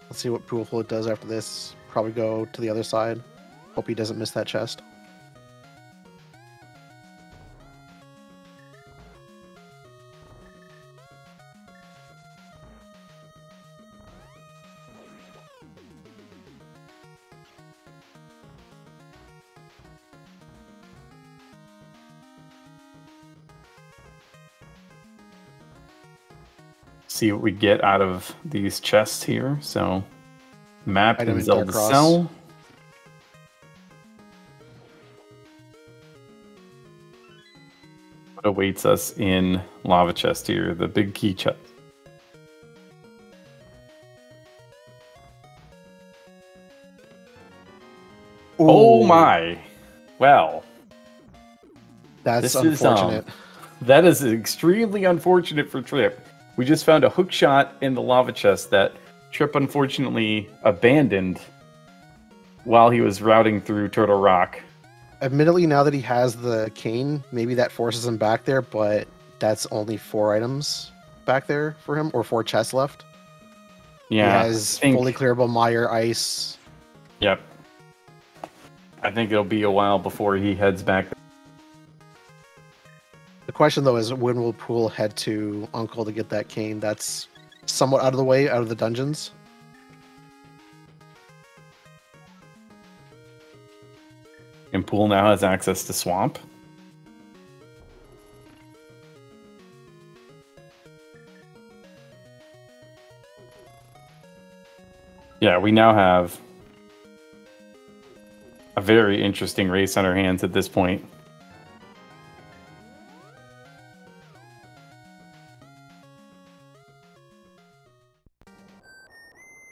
Let's see what Pool Float does after this. Probably go to the other side. Hope he doesn't miss that chest. See what we get out of these chests here. So, map Item and in Zelda Dark Cell. What awaits us in Lava Chest here? The big key chest. Oh my! Well, that's unfortunate. That is extremely unfortunate for Trip. We just found a hook shot in the lava chest that Trip unfortunately abandoned while he was routing through Turtle Rock. Admittedly, now that he has the cane, maybe that forces him back there, but that's only 4 items back there for him, or 4 chests left. Yeah. He has fully clearable Mire, Ice. Yep. I think it'll be a while before he heads back. The question, though, is when will Pool head to Uncle to get that cane? That's somewhat out of the way, out of the dungeons. And Pool now has access to Swamp. Yeah, we now have a very interesting race on our hands at this point.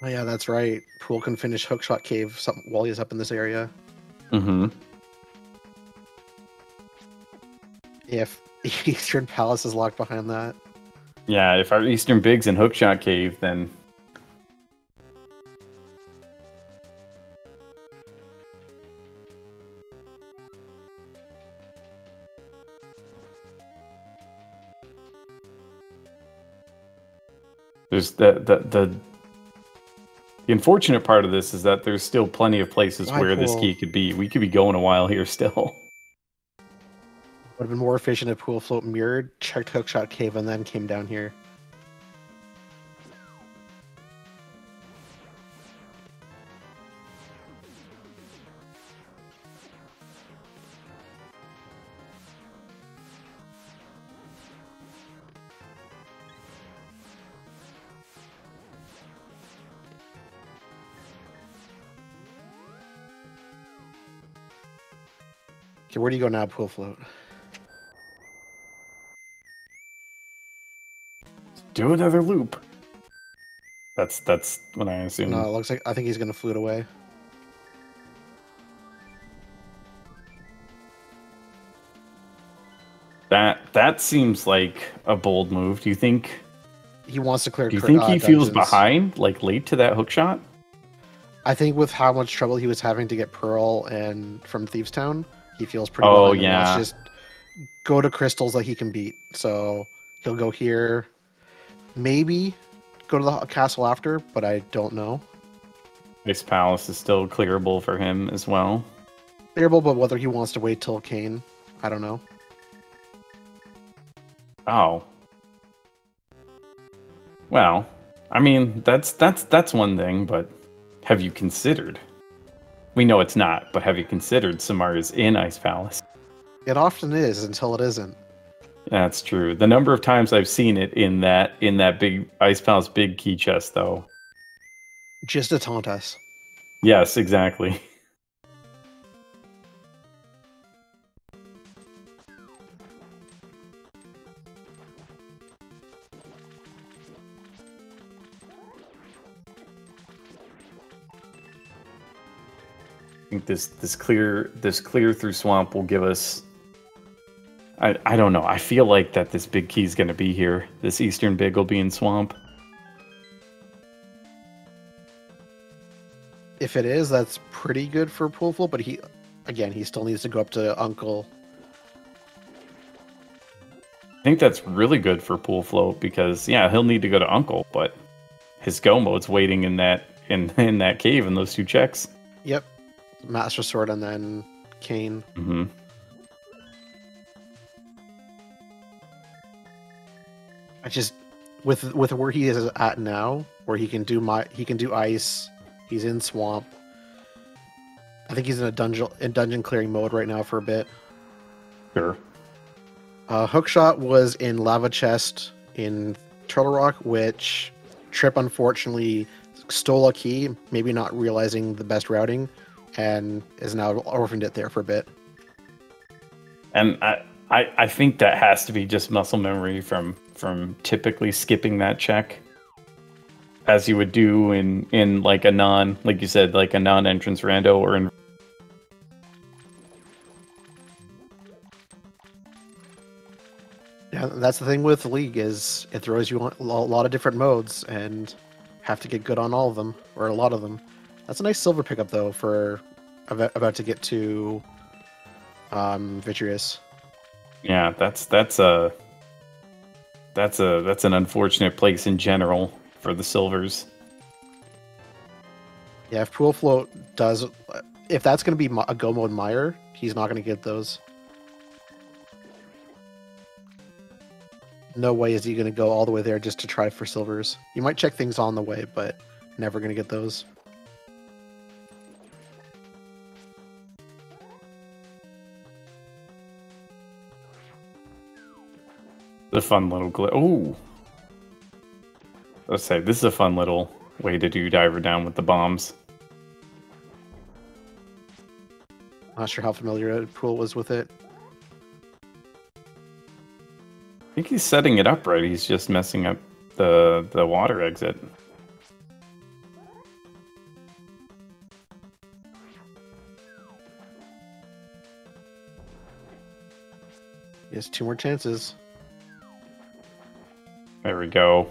Oh yeah, that's right. Pool can finish Hookshot Cave while he's up in this area. Mm-hmm. If Eastern Palace is locked behind that. Yeah, if our Eastern Big's in Hookshot Cave, then... There's the unfortunate part of this is that there's still plenty of places where this key could be. We could be going a while here still. Would have been more efficient if Pool Float mirrored, checked Hookshot Cave, and then came down here. Okay, where do you go now, Pool Float? Do another loop. That's what I assume. No, it looks like I think he's gonna flute away. That seems like a bold move. Do you think He wants to clear. he feels dungeons. behind, like late to that hook shot? I think with how much trouble he was having to get Pearl and from Thieves Town, he feels pretty. Oh behind and yeah. wants to just go to crystals that he can beat. So he'll go here, maybe go to the castle after, but I don't know. Ice Palace is still clearable for him as well. Clearable, but whether he wants to wait till Kane, I don't know. Oh. Well, I mean, that's one thing, but have you considered? We know it's not, but have you considered Samara's in Ice Palace? It often is until it isn't. That's true. The number of times I've seen it in that big Ice Palace big key chest, though. Just to taunt us. Yes, exactly. I think this clear through swamp will give us. I don't know. I feel like that this big key is going to be here. This eastern big will be in swamp. If it is, that's pretty good for Pool Float, but he still needs to go up to Uncle. I think that's really good for Pool Float because yeah, he'll need to go to Uncle, but his go mode's waiting in that cave in those two checks. Yep, Master Sword and then Kane. Mm-hmm. I just with where he is at now, where he can do ice. He's in swamp. I think he's in dungeon clearing mode right now for a bit. Sure. Hookshot was in Lava Chest in Turtle Rock, which Trip unfortunately stole a key, maybe not realizing the best routing, and is now orphaned it there for a bit. And I think that has to be just muscle memory from typically skipping that check, as you would do in like a like you said, like a non-entrance rando or in. Yeah, that's the thing with the League is it throws you on a lot of different modes and have to get good on all of them or a lot of them. That's a nice silver pickup though for about to get to Vitreous. Yeah, that's an unfortunate place in general for the silvers. Yeah, if Pool Float does, if that's going to be a go mode Meyer, he's not going to get those. No way is he going to go all the way there just to try for silvers. You might check things on the way, but never going to get those. The fun little oh, let's say this is a fun little way to do Diver Down with the bombs. Not sure how familiar Pool was with it. I think he's setting it up right. He's just messing up the water exit. He has 2 more chances. There we go.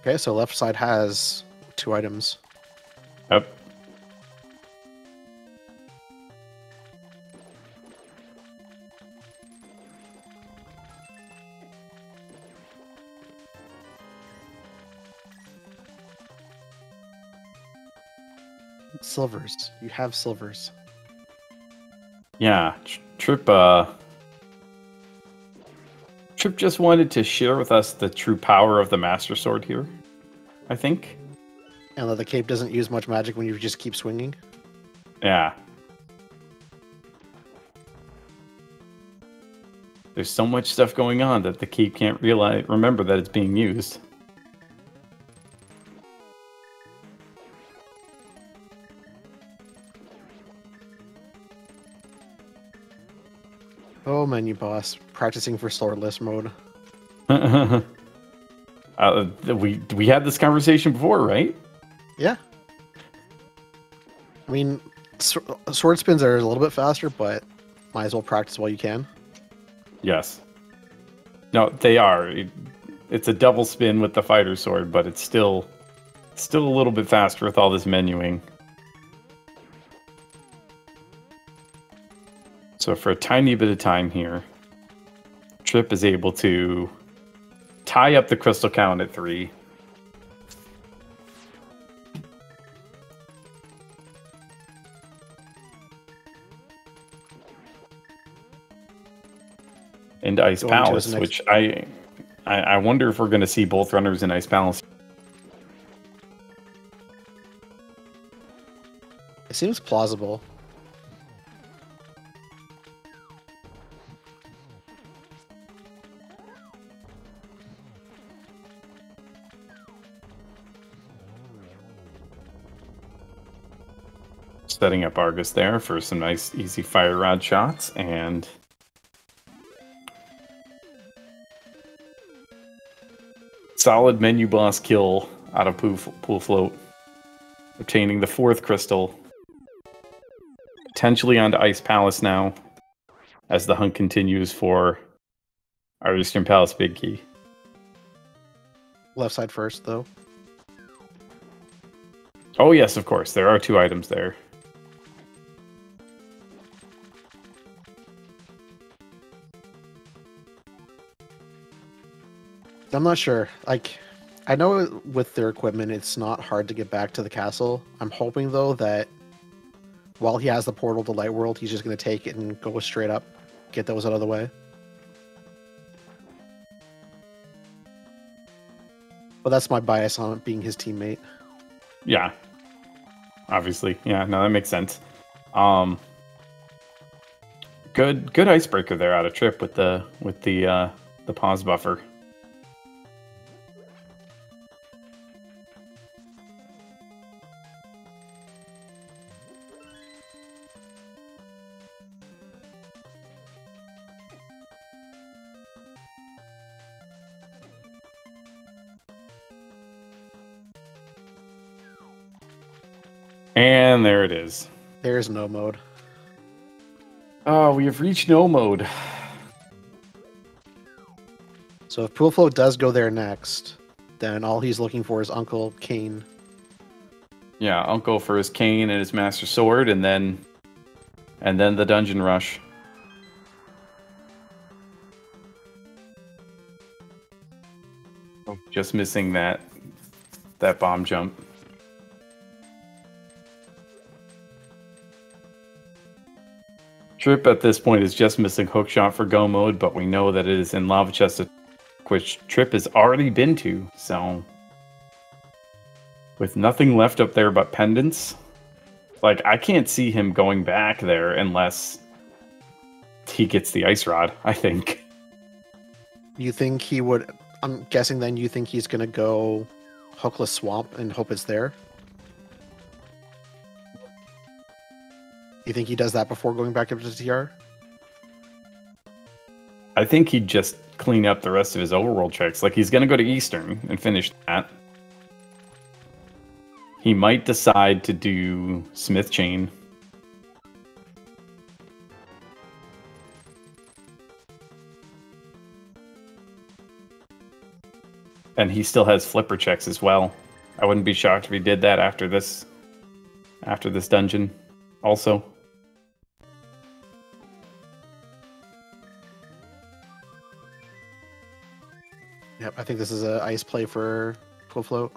Okay, so left side has 2 items. Yep. Silvers. You have silvers. Yeah, Trip just wanted to share with us the true power of the Master Sword here, I think. And that the cape doesn't use much magic when you just keep swinging. Yeah. There's so much stuff going on that the cape can't remember that it's being used. Oh, menu boss. Practicing for swordless mode. We had this conversation before, right? Yeah. I mean, sword spins are a little bit faster, but might as well practice while you can. Yes. No, they are. It's a double spin with the fighter sword, but it's still a little bit faster with all this menuing. So for a tiny bit of time here, Trip is able to tie up the crystal count at 3. And Ice Going to his Palace, next- which I wonder if we're going to see both runners in Ice Palace. It seems plausible. Setting up Argus there for some nice, easy fire rod shots, and solid menu boss kill out of Pool Float, obtaining the 4th crystal. Potentially onto Ice Palace now, as the hunt continues for our Eastern Palace Big Key. Left side first, though. Oh yes, of course, there are 2 items there. I'm not sure. Like, I know with their equipment, it's not hard to get back to the castle. I'm hoping, though, that while he has the portal to Light World, he's just going to take it and go straight up, get those out of the way. But that's my bias on it being his teammate. Yeah, obviously. Yeah, no, that makes sense. Good icebreaker there out of Trip with the pause buffer. And there it is. There's no mode. Oh, we have reached no mode. So if Pool Float does go there next, then all he's looking for is Uncle Kane. Yeah, Uncle for his cane and his Master Sword, and then the Dungeon Rush. Oh, just missing that bomb jump. Trip at this point is just missing hookshot for go mode, but we know that it is in Lava Chest, which Trip has already been to, so with nothing left up there but pendants, like, I can't see him going back there unless he gets the ice rod, I think. You think he would... I'm guessing then you think he's going to go Hookless Swamp and hope it's there? You think he does that before going back up to TR? I think he'd just clean up the rest of his overworld checks. Like, he's going to go to Eastern and finish that. He might decide to do Smith Chain. And he still has flipper checks as well. I wouldn't be shocked if he did that after this dungeon also. Yep, I think this is a ice play for Pool Float.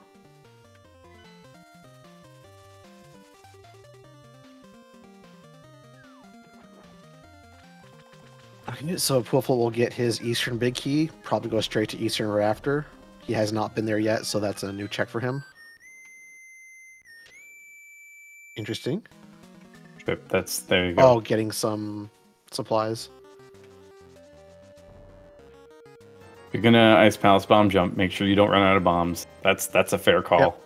Okay, so Pool Float will get his Eastern Big Key, probably go straight to Eastern right after. He has not been there yet, so that's a new check for him. Interesting. Trip, there you go. Oh, getting some supplies. If you're gonna Ice Palace bomb jump, make sure you don't run out of bombs. That's a fair call. Yep.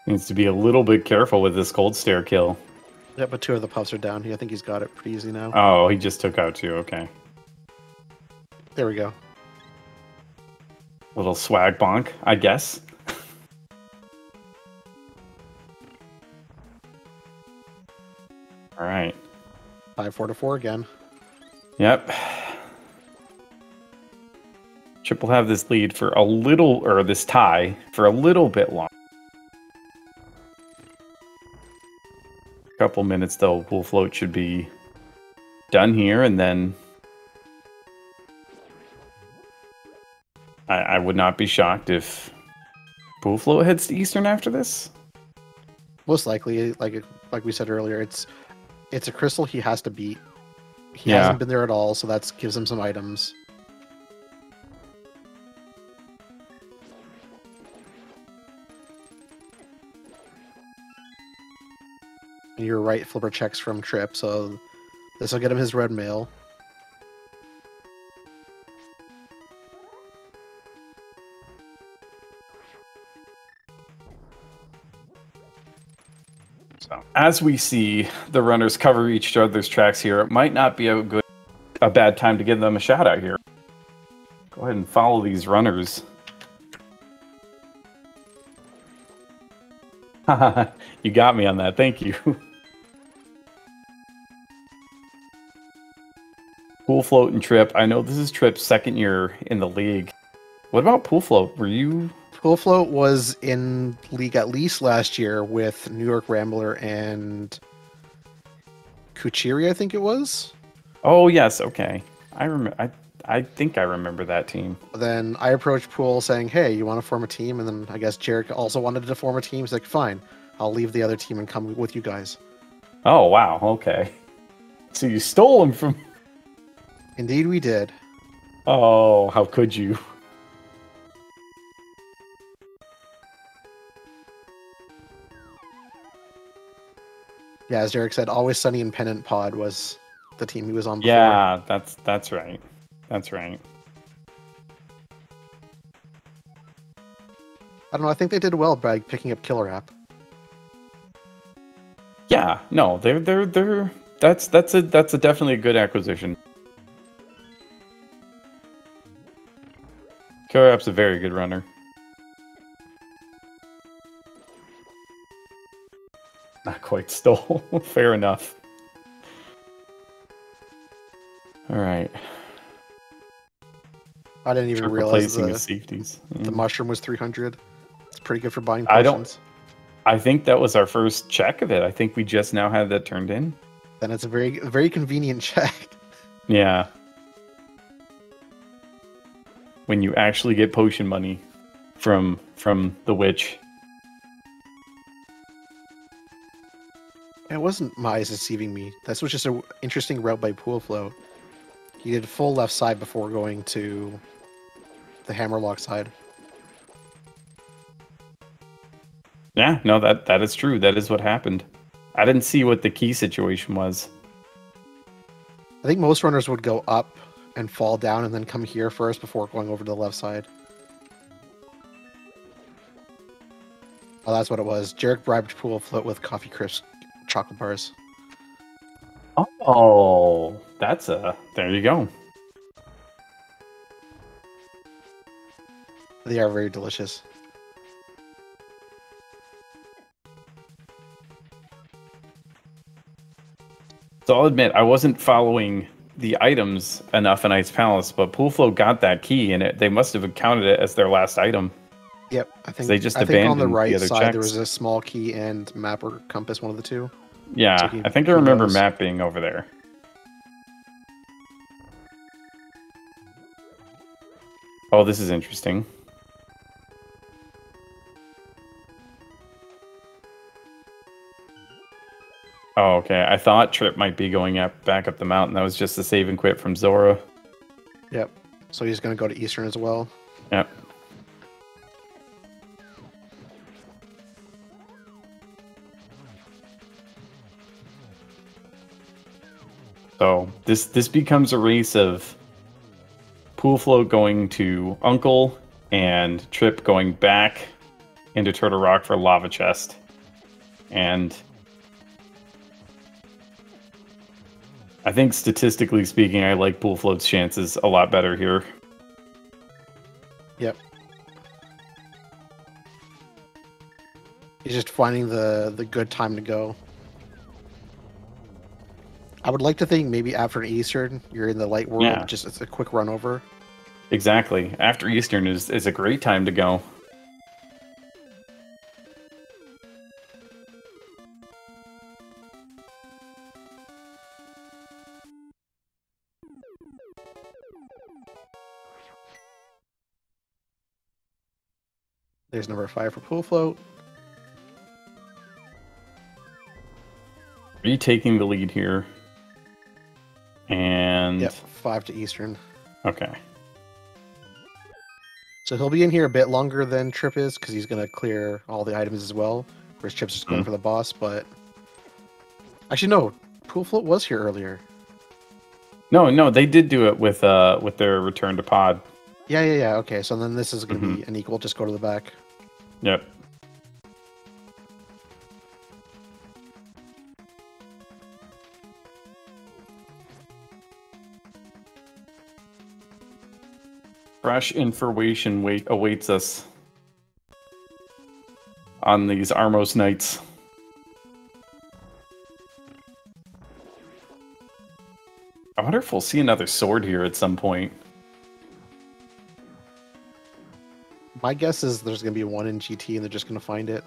Needs to be a little bit careful with this cold stare kill. Yeah, but 2 of the puffs are down. I think he's got it pretty easy now. Oh, he just took out 2. Okay. There we go. Little swag bonk, I guess. All right. 5-4 again. Yep. Chip will have this lead for a little, or this tie for a little bit long. Couple minutes though. Pool float should be done here, and then I would not be shocked if pool float heads to Eastern after this. Most likely, like we said earlier, it's a crystal he has to beat. He hasn't been there at all, so that gives him some items. And you're right, Flipper checks from Trip, so this will get him his red mail. So, as we see the runners cover each other's tracks here, it might not be a bad time to give them a shout out here. Go ahead and follow these runners. You got me on that. Thank you. Pool float and Trip. I know this is Trip's second year in the league. What about pool float? Were you? Pool float was in league at least last year with New York Rambler and Kuchiri, I think it was. Oh yes, okay. I remember. I think I remember that team. Then I approached Pool saying, "Hey, you want to form a team?" And then I guess Jarek also wanted to form a team. He's like, "Fine, I'll leave the other team and come with you guys." Oh wow, okay. So you stole him from. Indeed, we did. Oh, how could you? Yeah, as Derek said, Always Sunny and Pennant Pod was the team he was on before. Yeah, that's right. That's right. I don't know. I think they did well by picking up Killer App. Yeah, no, they're that's definitely a good acquisition. Killer App's a very good runner. Not quite stole. Fair enough. All right. I didn't even realize replacing his safeties. The mushroom was 300. It's pretty good for buying potions. I think that was our first check of it. I think we just now had that turned in. Then it's a very convenient check. Yeah. When you actually get potion money from the witch. It wasn't Mize deceiving me. This was just an interesting route by Pool Flow. He did full left side before going to the Hammerlock side. Yeah, no, that is true. That is what happened. I didn't see what the key situation was. I think most runners would go up and fall down and then come here first before going over to the left side. Oh, that's what it was. Jarek bribed Pool Float with Coffee Crisp chocolate bars. Oh, there you go. They are very delicious. So I'll admit, I wasn't following the items enough in Ice Palace, but Poolflow got that key, and they must have counted it as their last item. Yep, I think they just I think on the abandoned right the other side checks. there was a small key and map or compass, one of the two. Yeah, So I think I remember map being over there. Oh, this is interesting. Oh, okay. I thought Trip might be going back up the mountain. That was just a save and quit from Zora. Yep. So he's going to go to Eastern as well. Yep. So this becomes a race of Poolflow going to Uncle and Trip going back into Turtle Rock for Lava Chest. And I think statistically speaking, I like Pool Float's chances a lot better here. Yep. He's just finding the good time to go. I would like to think maybe after an Eastern, you're in the light world, Yeah. just it's a quick run over. Exactly. After Eastern is a great time to go. There's number 5 for Pool Float. Retaking the lead here. And... Yep, 5 to Eastern. Okay. So he'll be in here a bit longer than Trip is, because he's going to clear all the items as well. Whereas Trip's just going for the boss, but... Actually, no. Pool Float was here earlier. No, they did do it with their return to pod. Yeah. Okay, so then this is going to be an equal. Just go to the back. Yep. Fresh information awaits us on these Armos nights. I wonder if we'll see another sword here at some point. My guess is there's going to be one in GT and they're just going to find it.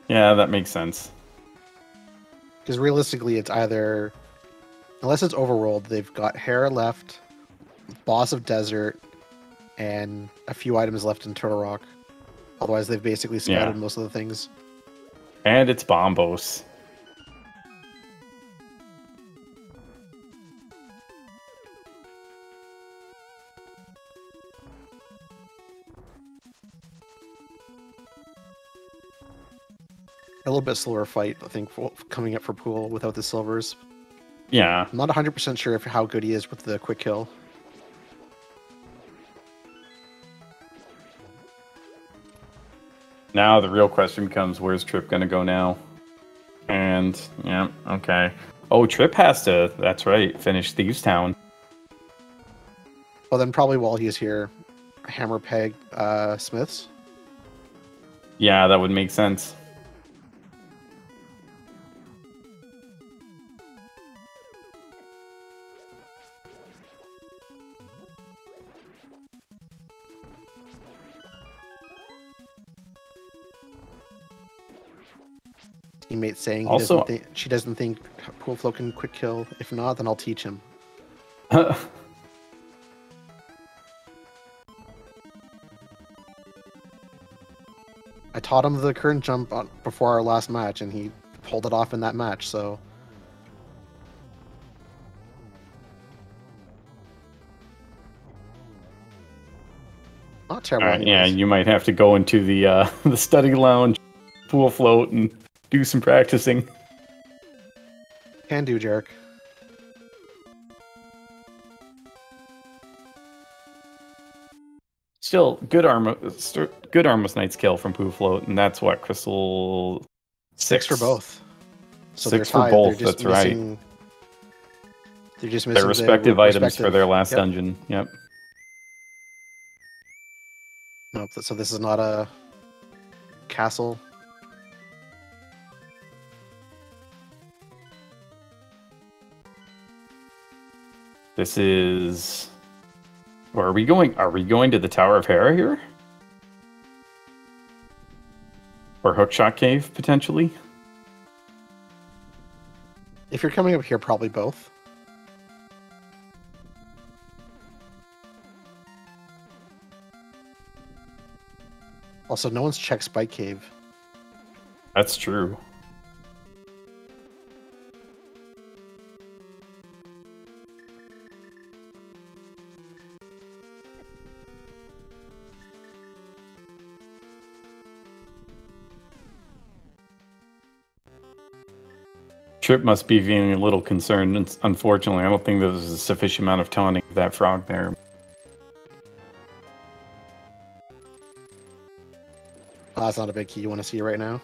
Yeah, that makes sense. Because realistically, it's either... Unless it's overworld, they've got Hera left, Boss of Desert, and a few items left in Turtle Rock. Otherwise, they've basically scouted most of the things. And it's Bombos. A little bit slower fight, I think, coming up for Pool without the silvers. Yeah. I'm not 100% sure how good he is with the quick kill. Now the real question becomes, where's Trip going to go now? And, yeah, okay. Oh, Trip has to, that's right, finish Thieves Town. Well, then probably while he's here, Hammer Peg Smiths. Yeah, that would make sense. Teammate saying Also, she doesn't think Pool Float can quick kill. If not, then I'll teach him. I taught him the current jump before our last match, and he pulled it off in that match, so... Not terrible. Yeah, you might have to go into the study lounge, Pool Float, and do some practicing. Can do, Jarek. Still, good Armos Knight's kill from Pool Float, and that's what, Crystal 6 for both. So 6 for both, that's right. They're just missing their respective items for their last dungeon. Yep. Nope, so this is not a castle. This is... Where are we going? Are we going to the Tower of Hera here? Or Hookshot Cave, potentially? If you're coming up here, probably both. Also, no one's checked Spike Cave. That's true. Trip must be feeling a little concerned. Unfortunately, I don't think there's a sufficient amount of taunting of that frog there. Oh, that's not a big key you want to see right now.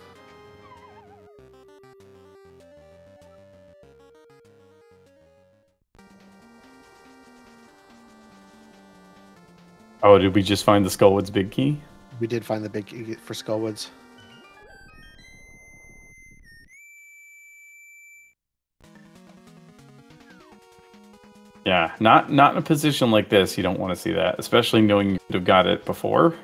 Oh, did we just find the Skullwoods big key? We did find the big key for Skullwoods. Yeah, not in a position like this. You don't want to see that, especially knowing you could have got it before.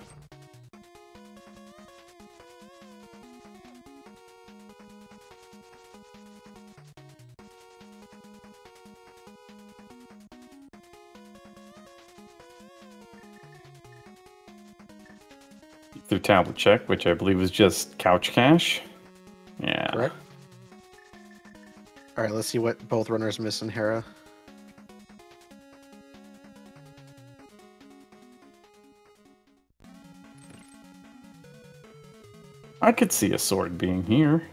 Through tablet check, which I believe was just couch cash. Yeah. Correct. All right, let's see what both runners miss in Hera. I could see a sword being here.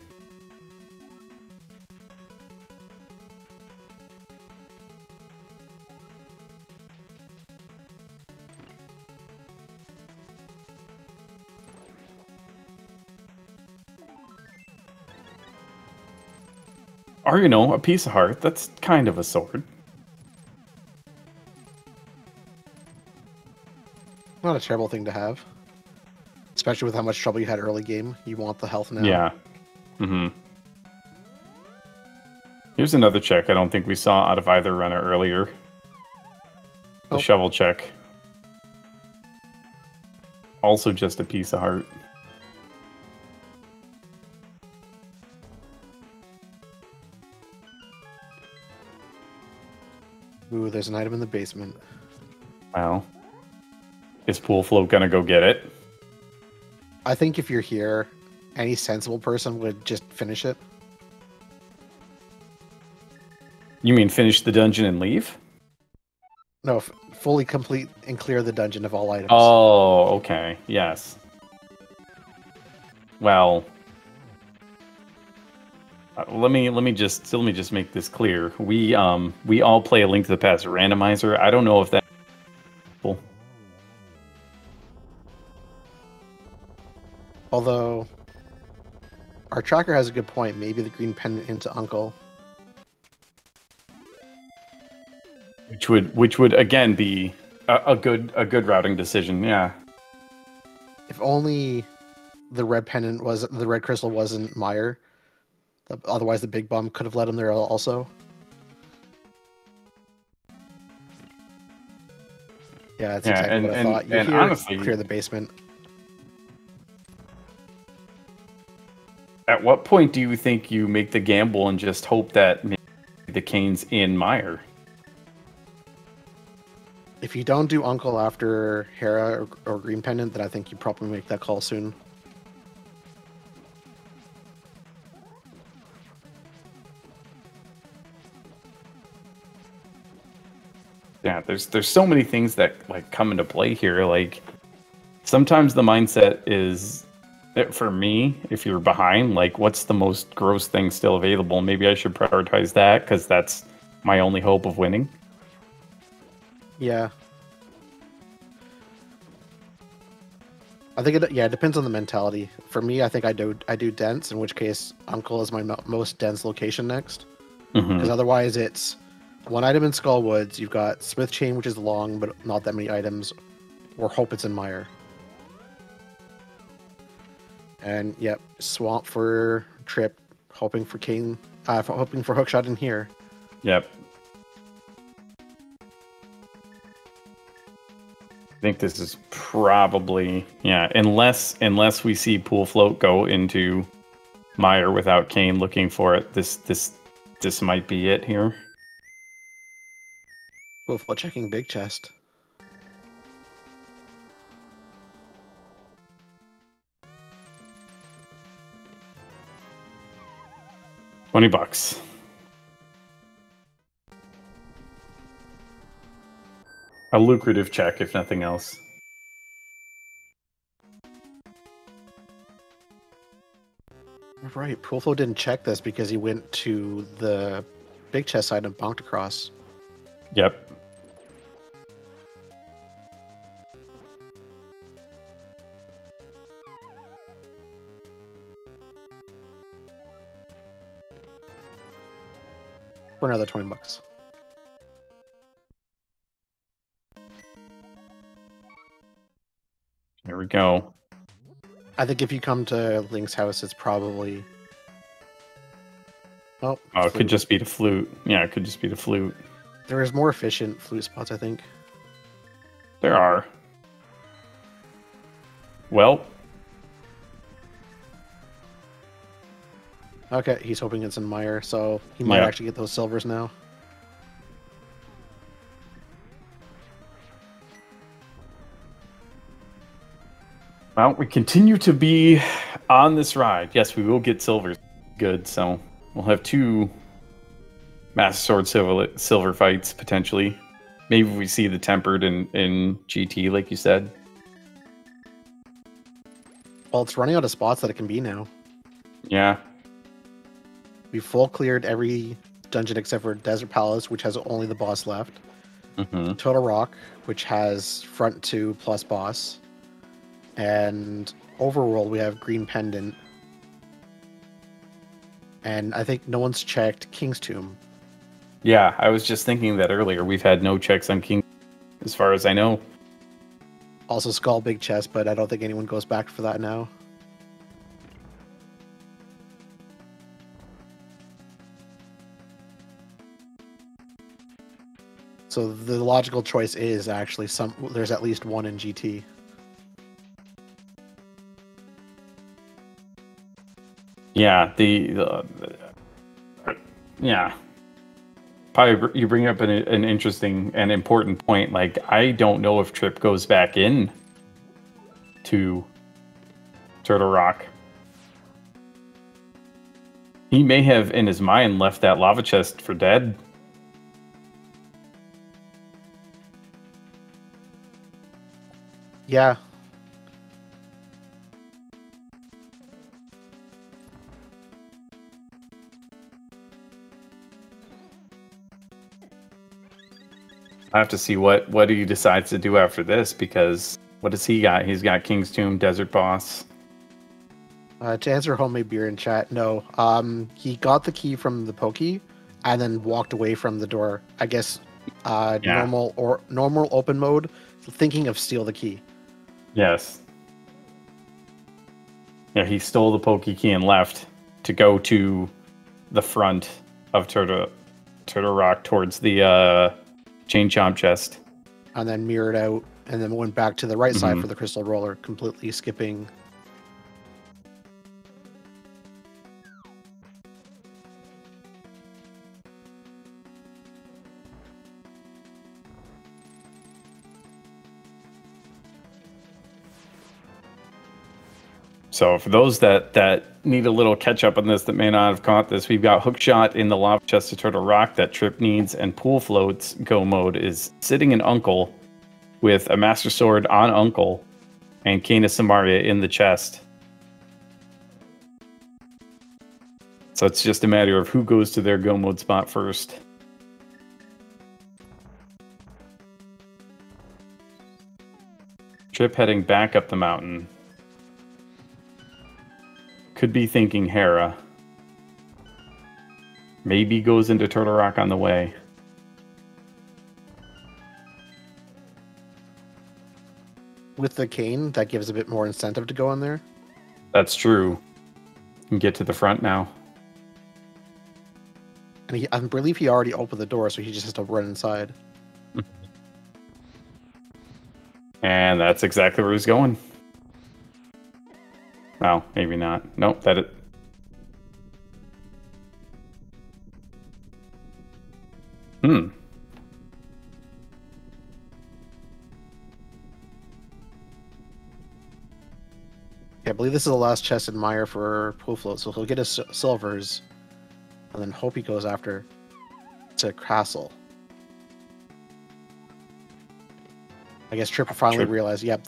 Or, you know, a piece of heart. That's kind of a sword. Not a terrible thing to have. Especially with how much trouble you had early game. You want the health now. Yeah. Mm-hmm. Here's another check I don't think we saw out of either runner earlier. The shovel check. Also just a piece of heart. Ooh, there's an item in the basement. Wow. Is Pool Float gonna go get it? I think if you're here, any sensible person would just finish it. You mean finish the dungeon and leave? No, fully complete and clear the dungeon of all items. Oh, okay. Yes. Well, let me just make this clear. We all play A Link to the Past randomizer. I don't know if that. Although, our tracker has a good point. Maybe the green pendant into Uncle. Which would again be a good routing decision. Yeah. If only the red crystal wasn't Meyer. Otherwise, the big bum could have led him there also. Yeah, that's exactly what I thought. And honestly, clear the basement. At what point do you think you make the gamble and just hope that maybe the Kane's in Meyer? If you don't do Uncle after Hera or Green Pendant, then I think you probably make that call soon. Yeah, there's so many things that like come into play here. Like sometimes the mindset is, for me, if you're behind, like what's the most gross thing still available? Maybe I should prioritize that because that's my only hope of winning. Yeah. I think it depends on the mentality. For me, I think I do dense, in which case Uncle is my most dense location next. Because otherwise it's one item in Skullwoods, you've got Smith Chain, which is long, but not that many items, or hope it's in Meyer. And yep, Swamp for Trip, hoping for Kane, hoping for Hookshot in here. Yep. I think this is probably, yeah, unless we see Pool Float go into Meyer without Kane looking for it, this might be it here. Pool Float checking big chest. $20. A lucrative check, if nothing else. Right, Pool Float didn't check this because he went to the big chest side and bonked across. Yep. for another $20. There we go. I think if you come to Link's house, it's probably... Oh, it could just be the flute. Yeah, it could just be the flute. There is more efficient flute spots, I think. There are. Well. Okay, he's hoping it's in Meyer, so he might actually get those silvers now. Well, we continue to be on this ride. Yes, we will get silvers. Good, so we'll have 2 Master Sword silver fights, potentially. Maybe we see the Tempered in GT, like you said. Well, it's running out of spots that it can be now. Yeah. We full cleared every dungeon except for Desert Palace, which has only the boss left. Total Rock, which has front 2 plus boss. And Overworld, we have Green Pendant. And I think no one's checked King's Tomb. Yeah, I was just thinking that earlier. We've had no checks on King, as far as I know. Also Skull Big Chest, but I don't think anyone goes back for that now. So the logical choice is actually there's at least one in GT. Yeah, yeah. Probably you bring up an interesting and important point. Like, I don't know if Trip goes back in to Turtle Rock. He may have, in his mind, left that lava chest for dead. Yeah. I have to see what he decides to do after this, because what does he got? He's got King's Tomb, Desert Boss. To answer Homemade Beer in chat, no. He got the key from the Pokey and then walked away from the door. I guess normal open mode, thinking of steal the key. Yes. Yeah, he stole the Pokey key and left to go to the front of Turtle Rock towards the Chain Chomp chest. And then mirrored out and then went back to the right side for the Crystal Roller, completely skipping. So for those that need a little catch up on this, that may not have caught this, we've got Hookshot in the lava chest of Turtle Rock that Trip needs, and Pool Floats go mode is sitting in Uncle with a Master Sword on Uncle and Kena Samaria in the chest. So it's just a matter of who goes to their go mode spot first. Trip heading back up the mountain. Could be thinking Hera. Maybe goes into Turtle Rock on the way. With the cane, that gives a bit more incentive to go in there. That's true. You can get to the front now. And I believe he already opened the door, so he just has to run inside. And that's exactly where he's going. Well, maybe not. Nope, that it. Yeah, I believe this is the last chest in Meyer for Pool Float, so he'll get his silvers, and then hope he goes after to Castle. I guess Trip finally realized, yep,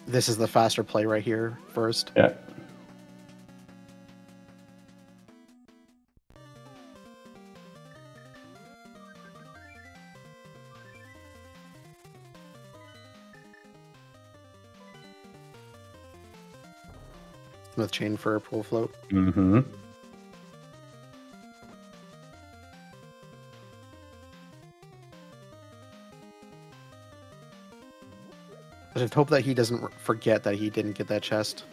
this is the faster play right here first. Yeah. With chain for Pool Float. I just hope that he doesn't forget that he didn't get that chest.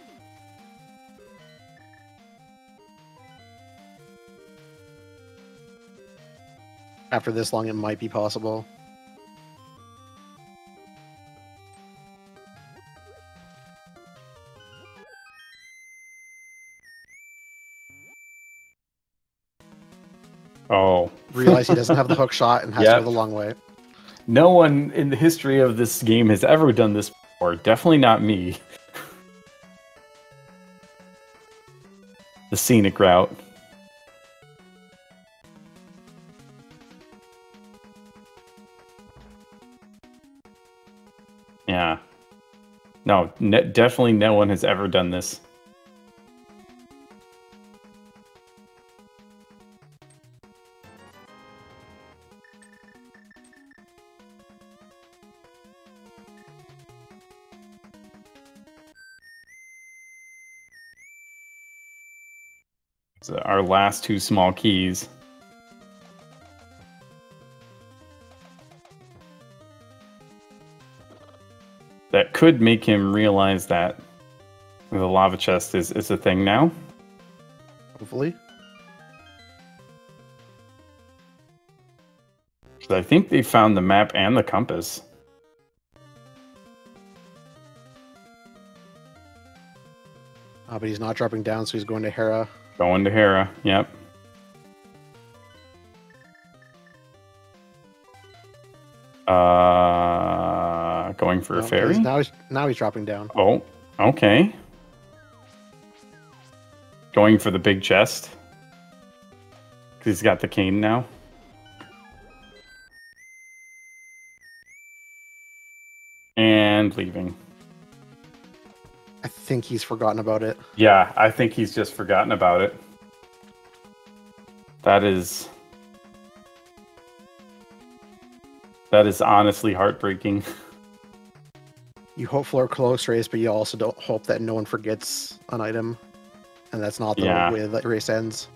After this long, it might be possible. Oh. Realize he doesn't have the hook shot and has to go the long way. No one in the history of this game has ever done this before. Definitely not me. The scenic route. Yeah. No, definitely no one has ever done this. So our last two small keys. That could make him realize that the lava chest is a thing now. Hopefully. So I think they found the map and the compass. But he's not dropping down, so he's going to Hera. Going to Hera, yep. Going for a ferry? Now he's dropping down. Oh, okay. Going for the big chest. Because he's got the cane now. And leaving. I think he's forgotten about it. Yeah, I think he's just forgotten about it. That is honestly heartbreaking. You hope for a close race, but you also don't hope that no one forgets an item. And that's not the way that race ends.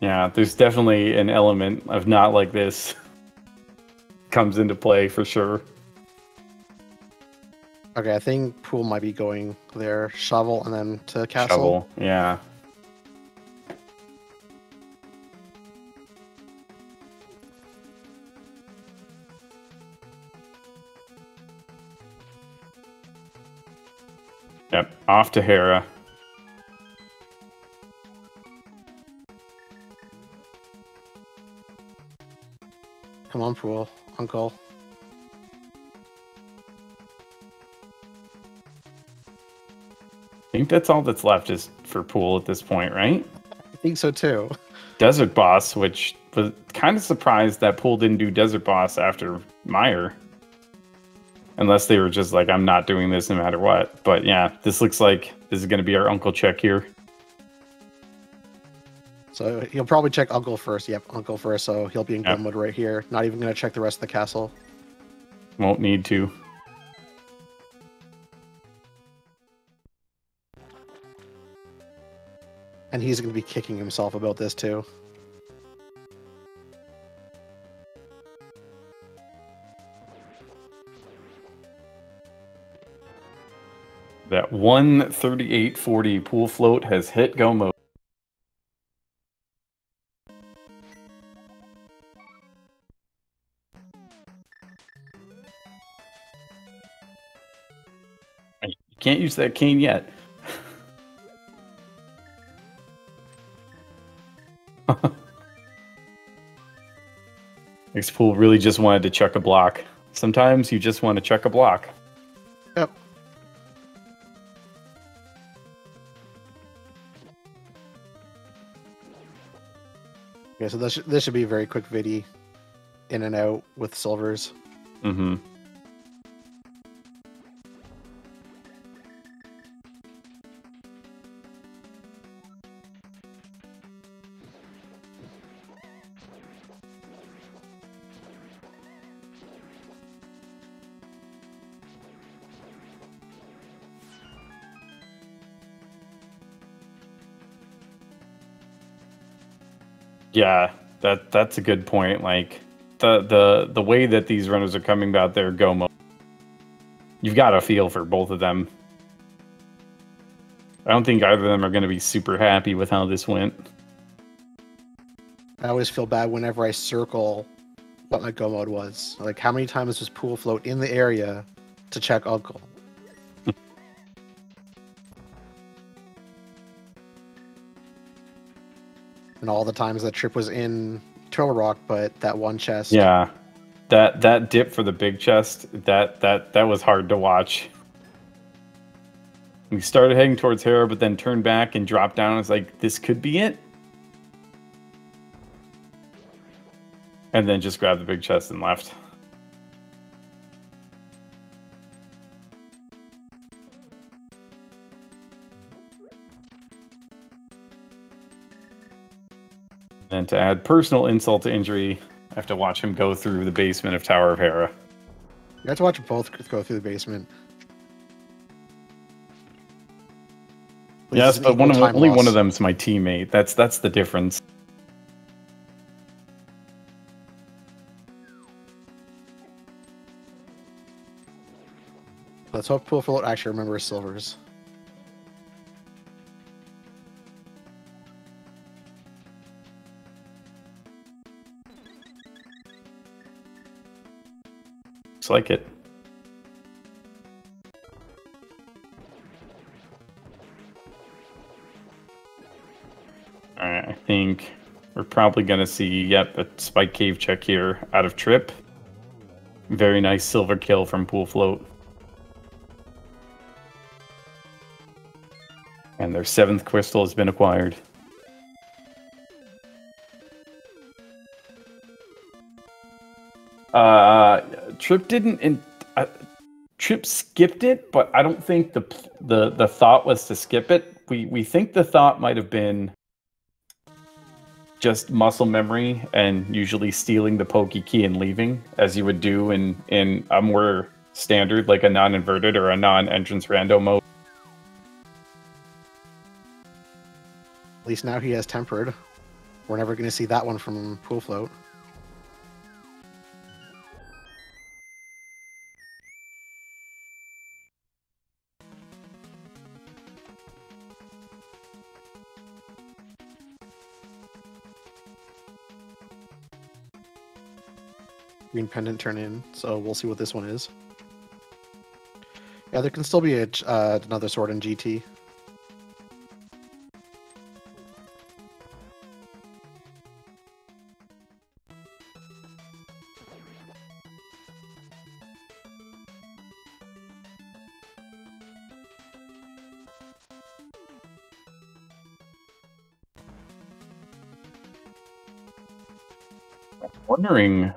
Yeah, there's definitely an element of not like this comes into play for sure. Okay, I think Pool might be going there. Shovel and then to Castle. Shovel, yeah. Yep, off to Hera. Come on, Pool. Uncle. I think that's all that's left is for Pool at this point, right? I think so too. Desert Boss, which was kind of surprised that Pool didn't do Desert Boss after Meyer. Unless they were just like, I'm not doing this no matter what. But yeah, this looks like this is going to be our Uncle check here. So he'll probably check Uncle first. Yep, Uncle first. So he'll be in gun mode right here. Not even going to check the rest of the castle. Won't need to. And he's going to be kicking himself about this too. That 138.40 Pool float has hit go mode. You can't use that cane yet. Next Pool really just wanted to chuck a block. Sometimes you just want to chuck a block. Yep. Okay, so this should be a very quick viddy. In and out with silvers. Mm-hmm. Yeah, that's a good point. Like the way that these runners are coming about their go mode, you've got a feel for both of them. I don't think either of them are going to be super happy with how this went. I always feel bad whenever I circle what my go mode was. Like, how many times was pool float in the area to check Uncle? And all the times that Trip was in Turtle Rock, but that one chest. Yeah, that dip for the big chest, that was hard to watch. We started heading towards Hera, but then turned back and dropped down. It's like, this could be it. And then just grabbed the big chest and left. And to add personal insult to injury, I have to watch him go through the basement of Tower of Hera. You have to watch both go through the basement. Yes, but only one of them's my teammate. That's the difference. Let's hope pool float actually remembers silvers. Looks like it. Alright, I think we're probably going to see, yep, a spike cave check here out of Trip. Very nice silver kill from pool float. And their 7th crystal has been acquired. Trip didn't. Trip skipped it, but I don't think the thought was to skip it. We think the thought might have been just muscle memory and usually stealing the pokey key and leaving, as you would do in a more standard, like a non-inverted or a non-entrance rando mode. At least now he has tempered. We're never going to see that one from pool float. Green pendant turn in, so we'll see what this one is. Yeah, there can still be another sword in GT. Wondering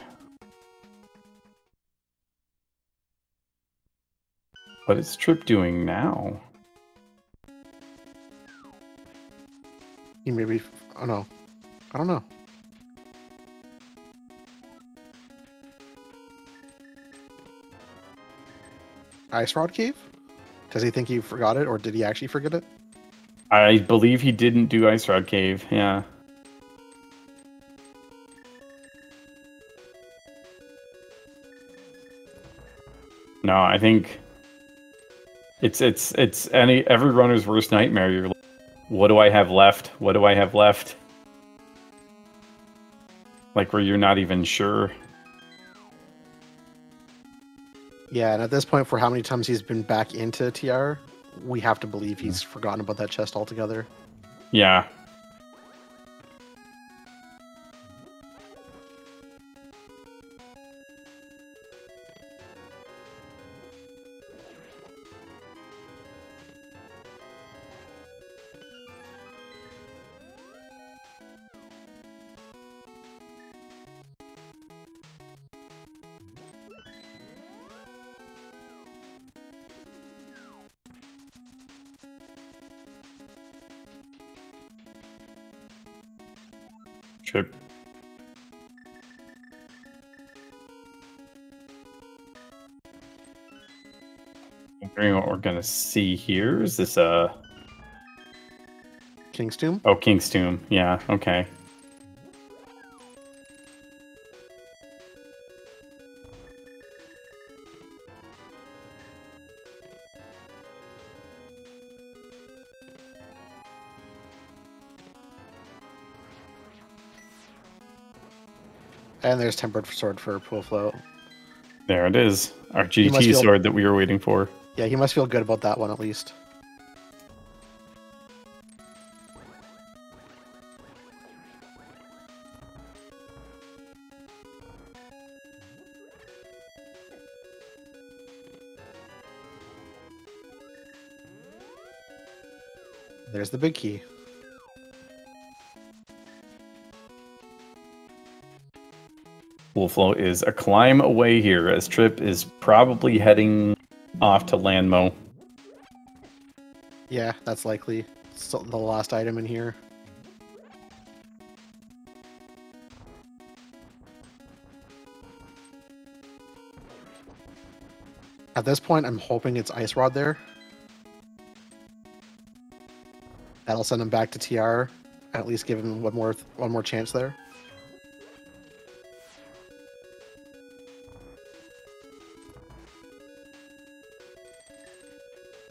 what is Trip doing now? He maybe. Oh no, I don't know. Ice Rod Cave? Does he think he forgot it, or did he actually forget it? I believe he didn't do Ice Rod Cave. Yeah. No, I think it's every runner's worst nightmare. You're like, what do I have left? What do I have left? Like, where you're not even sure. Yeah, and at this point, for how many times he's been back into TR, we have to believe he's forgotten about that chest altogether. Yeah. Trip. Wondering what we're gonna see here. Is this King's Tomb? Oh, King's Tomb. Yeah, okay. And there's tempered sword for pool float. There it is. Our He must GT feel- sword that we were waiting for. Yeah, he must feel good about that one at least. There's the big key. Pool float is a climb away here, as Trip is probably heading off to Landmo. Yeah, that's likely. It's the last item in here. At this point, I'm hoping it's Ice Rod there. That'll send him back to TR. At least give him one more chance there.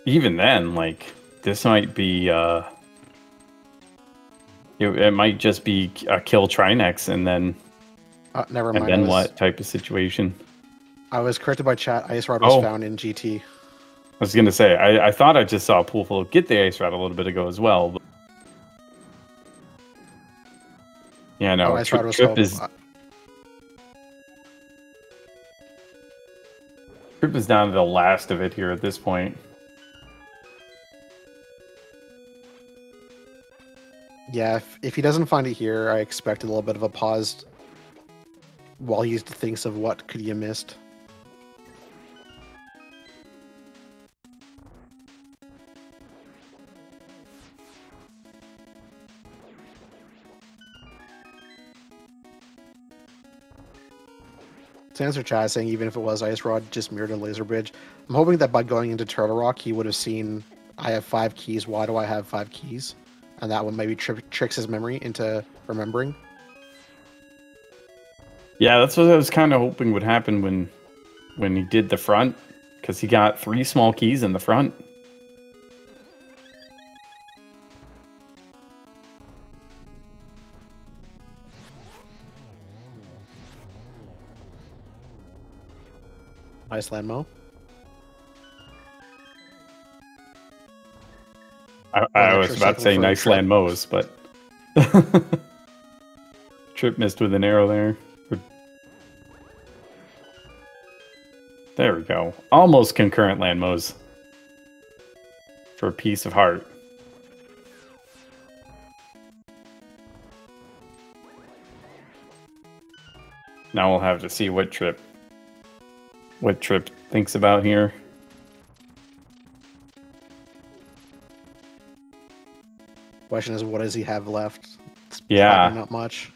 Even then, like, this might be, it might just be a kill Trinex and then, Never mind. and then what type of situation? I was corrected by chat. Ice Rod was found in GT. I was gonna say, I thought I just saw Pool float get the Ice Rod a little bit ago as well. But... Yeah, no, Ice Rod was Trip is down to the last of it here at this point. Yeah, if he doesn't find it here, I expect a little bit of a pause while he thinks of what could he have missed. To answer chat saying even if it was Ice Rod, just mirrored a laser bridge. I'm hoping that by going into Turtle Rock, he would have seen I have 5 keys. Why do I have 5 keys? And that one maybe tricks his memory into remembering. Yeah, that's what I was kind of hoping would happen when he did the front, because he got 3 small keys in the front. Nice Landmo. I was about to say nice land mows, but Trip missed with an arrow there. There we go. Almost concurrent land mows for a piece of heart. Now we'll have to see what Trip thinks about here. Question is, what does he have left? It's yeah, not much.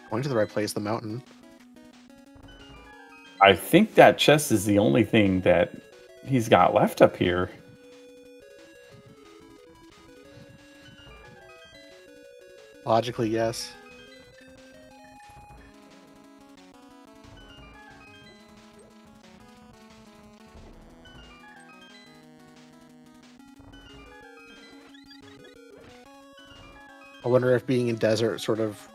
Going to the right place, the mountain. I think that chest is the only thing that he's got left up here. Logically, yes. I wonder if being in desert sort of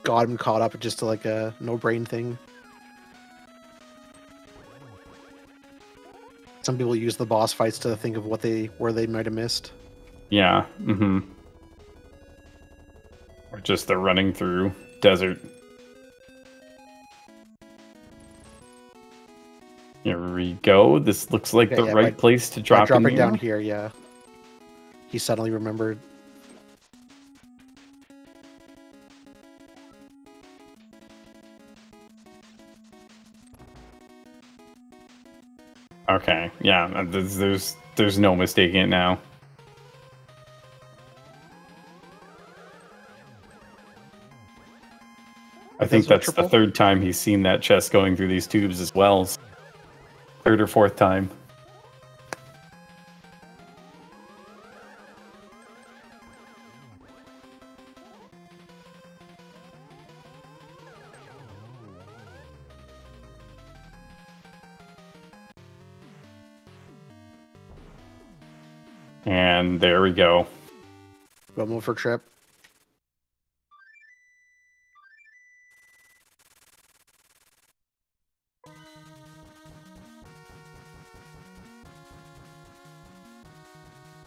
got him caught up just to like a no-brain thing. Some people use the boss fights to think of where they might have missed. Yeah. Mm-hmm. Or just the running through desert. Here we go. This looks like the right place to drop in dropping here. down here, yeah. He suddenly remembered. Okay, yeah, there's no mistaking it now. I think that's the 3rd time he's seen that chest going through these tubes as well. 3rd or 4th time. And there we go. Go move for trip.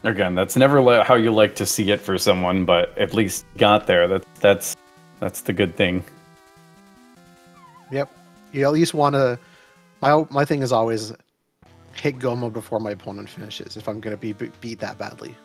Again, that's never how you like to see it for someone, but at least got there. That's the good thing. Yep. You at least want to... My thing is always hit go mode before my opponent finishes if I'm going to be beat that badly.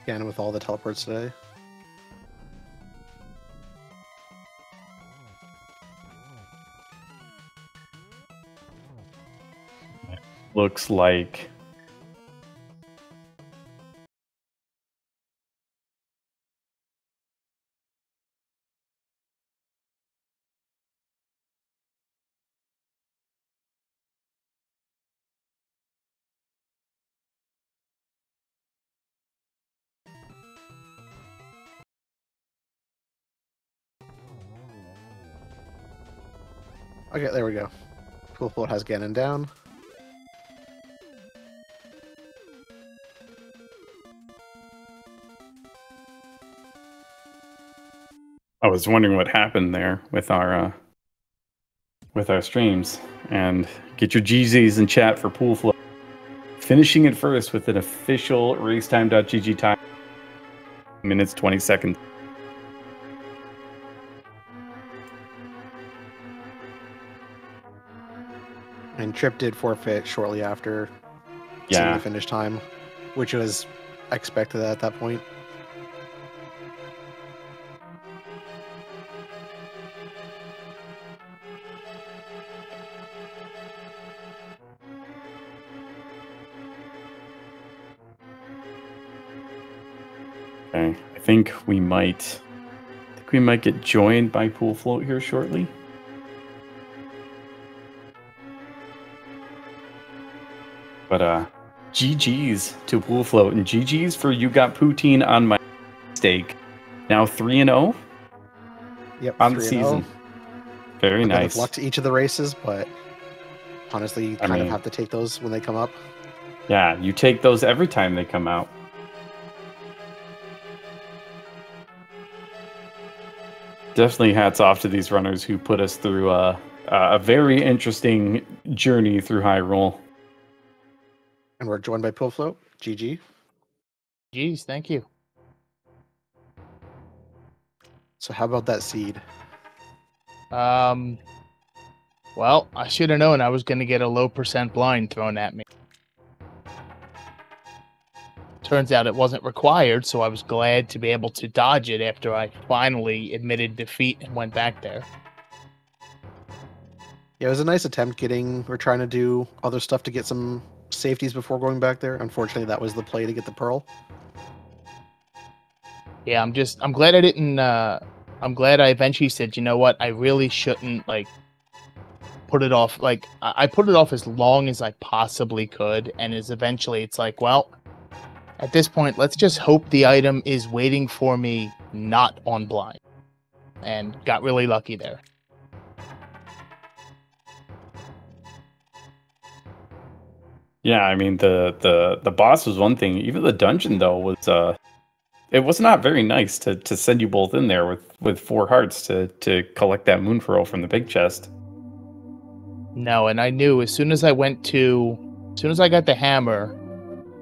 Again, with all the teleports today. Looks like Okay, there we go. Pool float has Ganon down. I was wondering what happened there with our streams. And get your GZs in chat for Pool Flow. Finishing it first with an official racetime.gg time. Minutes 20 seconds. And Trip did forfeit shortly after seeing Yeah. the finish time, which was expected at that point. Okay. I think we might get joined by Pool Float here shortly. But GG's to Pool Float and GG's for You Got Poutine on my steak. Now 3-0. Yep, on the season. Very nice. A bit of luck to each of the races, but honestly, you kind of have to take those when they come up. Yeah, you take those every time they come out. Definitely hats off to these runners who put us through a very interesting journey through Hyrule. And we're joined by Pool Float. GG. Geez, thank you. So how about that seed? Well, I should have known I was going to get a low % blind thrown at me. Turns out it wasn't required, so I was glad to be able to dodge it after I finally admitted defeat and went back there. Yeah, it was a nice attempt we're trying to do other stuff to get some safeties before going back there. Unfortunately, that was the play to get the pearl. Yeah, I'm glad I didn't, I'm glad I eventually said, you know what, I really shouldn't, put it off. I put it off as long as I possibly could, and eventually it's like, well, at this point, let's just hope the item is waiting for me not on blind. And got really lucky there. Yeah, I mean the boss was one thing. Even the dungeon though was it was not very nice to send you both in there with 4 hearts to collect that moon pearl from the big chest. No, and I knew as soon as I got the hammer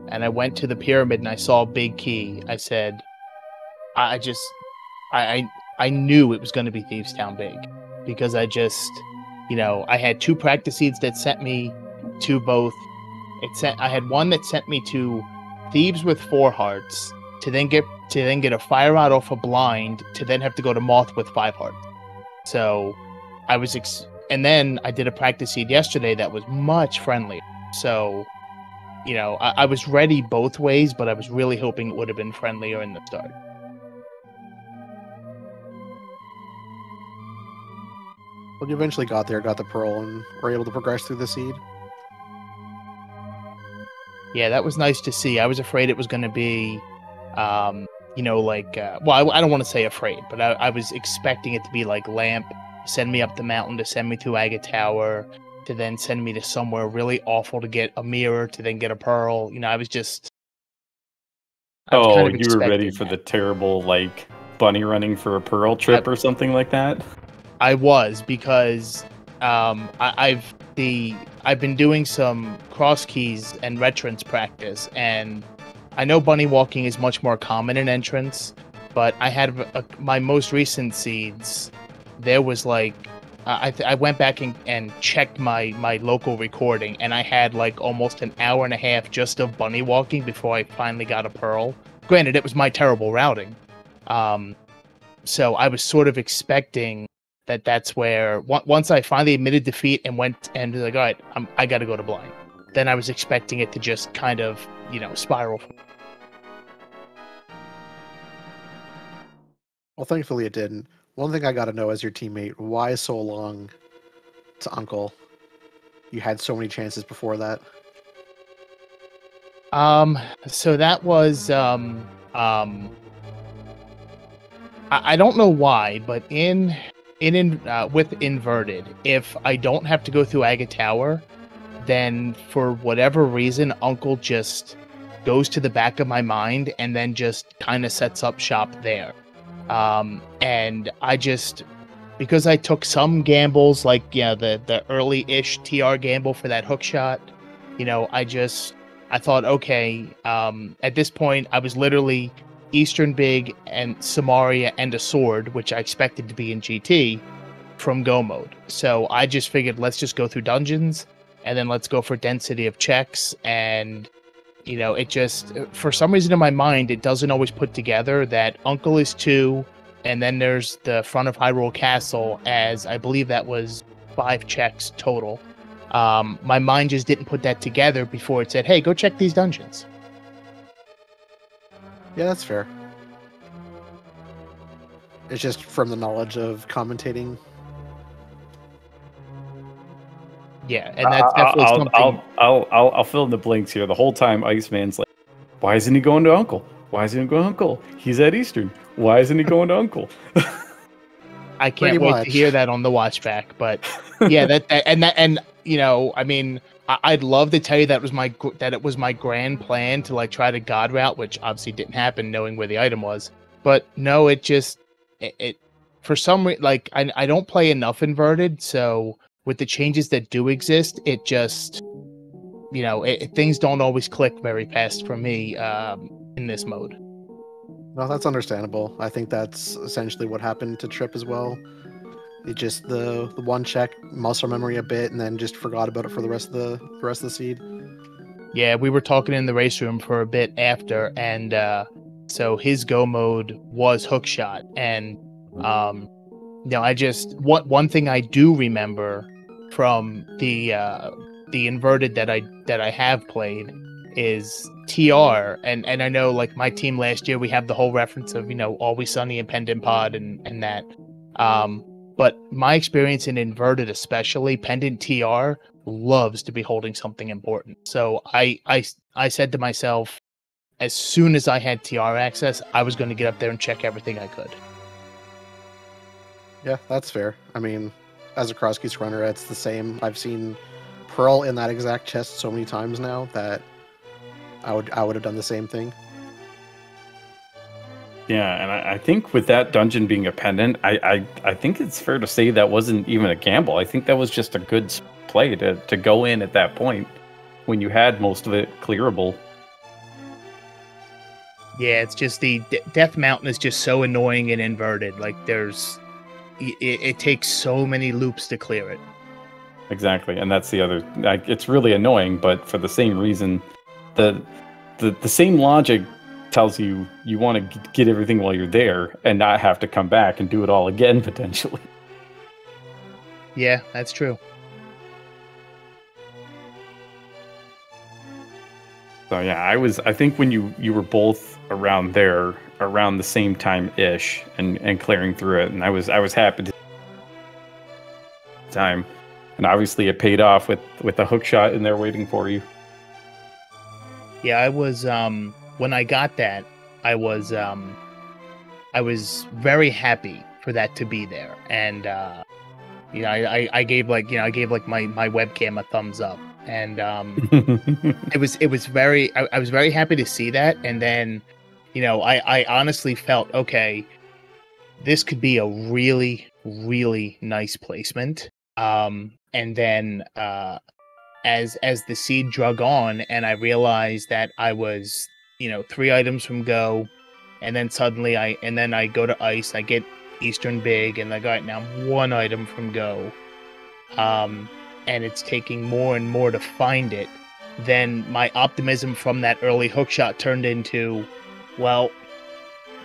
and I went to the pyramid and I saw a big key, I said, I knew it was going to be Thieves Town big. because I just, I had 2 practice seeds that sent me to both. I had one that sent me to Thieves with 4 hearts to then get a fire rod off a blind to then have to go to Moth with 5 hearts. So I was and then I did a practice seed yesterday that was much friendlier. So, I was ready both ways, but I was really hoping it would have been friendlier in the start. Well, you eventually got there, got the pearl, and were able to progress through the seed. Yeah, that was nice to see. I was afraid it was going to be, well, I don't want to say afraid, but I was expecting it to be like Lamp, send me up the mountain to send me to Agate Tower, to then send me to somewhere really awful to get a mirror, to then get a pearl. I was kind of you were ready for the terrible, bunny running for a pearl trip or something like that? I was, because I've been doing some cross keys and retrance practice, and I know bunny walking is much more common in entrance, but I had my most recent seeds. There was I went back and checked my local recording, and I had almost an hour and a half just of bunny walking before I finally got a pearl. Granted, it was my terrible routing, so I was sort of expecting that's where once I finally admitted defeat and went and was like, all right, I got to go to blind. Then I was expecting it to just kind of spiral. Well, thankfully it didn't. One thing I got to know as your teammate: why so long to Uncle? You had so many chances before that. So that was I don't know why, but with inverted, if I don't have to go through Agate Tower, then for whatever reason, Uncle just goes to the back of my mind and then just kind of sets up shop there. And I just, because I took some gambles, the early-ish TR gamble for that hook shot, I thought, okay, at this point, I was literally Eastern Big and Samaria and a sword, which I expected to be in GT, from Go mode. So I just figured, let's just go through dungeons, and then let's go for density of checks. And, it just, for some reason in my mind, it doesn't always put together that Uncle is 2, and then there's the front of Hyrule Castle, as I believe that was 5 checks total. My mind just didn't put that together before it said, hey, go check these dungeons. Yeah, that's fair. It's just from the knowledge of commentating. Yeah, and that's definitely something. I'll fill in the blanks here. The whole time, Iceman's like, "Why isn't he going to Uncle? Why isn't he going to Uncle? He's at Eastern. Why isn't he going to Uncle?" I can't wait to hear that on the watch back. But yeah, I mean, I'd love to tell you that it was my grand plan to try to God route, which obviously didn't happen, knowing where the item was. But no, it for some reason, I don't play enough inverted, so with the changes that do exist, it just things don't always click very fast for me in this mode. No, that's understandable. I think that's essentially what happened to Trip as well. It just the one check muscle memory a bit, and then just forgot about it for the rest of the seed. Yeah, we were talking in the race room for a bit after, and so his go mode was hookshot, and one thing I do remember from the inverted that I have played is TR, and I know my team last year we have the whole reference of Always Sunny and Pendant Pod and that, but my experience in inverted, especially Pendant TR, loves to be holding something important. So I said to myself, as soon as I had TR access, I was going to get up there and check everything I could. Yeah, that's fair. I mean, as a cross keys runner, it's the same. I've seen Pearl in that exact chest so many times now that I would have done the same thing. Yeah, and I think with that dungeon being a pendant, I think it's fair to say that wasn't even a gamble. I think that was just a good play to go in at that point when you had most of it clearable. Yeah, it's just the Death Mountain is just so annoying and inverted. it takes so many loops to clear it. Exactly, and that's the other. It's really annoying, but for the same reason, the same logic tells you want to get everything while you're there and not have to come back and do it all again potentially. Yeah, that's true. So yeah, I think when you were both around there around the same time ish and clearing through it, and I was happy to time. And obviously it paid off with a hook shot in there waiting for you. Yeah, I was when I got that, I was very happy for that to be there. And you know, I gave my webcam a thumbs up. And I was very happy to see that. And then, you know, I honestly felt, okay, this could be a really, really nice placement. And then as the seed drug on, and I realized that I was, you know, 3 items from go, and then suddenly I go to ice, I get Eastern big, and I got now 1 item from go, and it's taking more and more to find it. Then my optimism from that early hook shot turned into, well,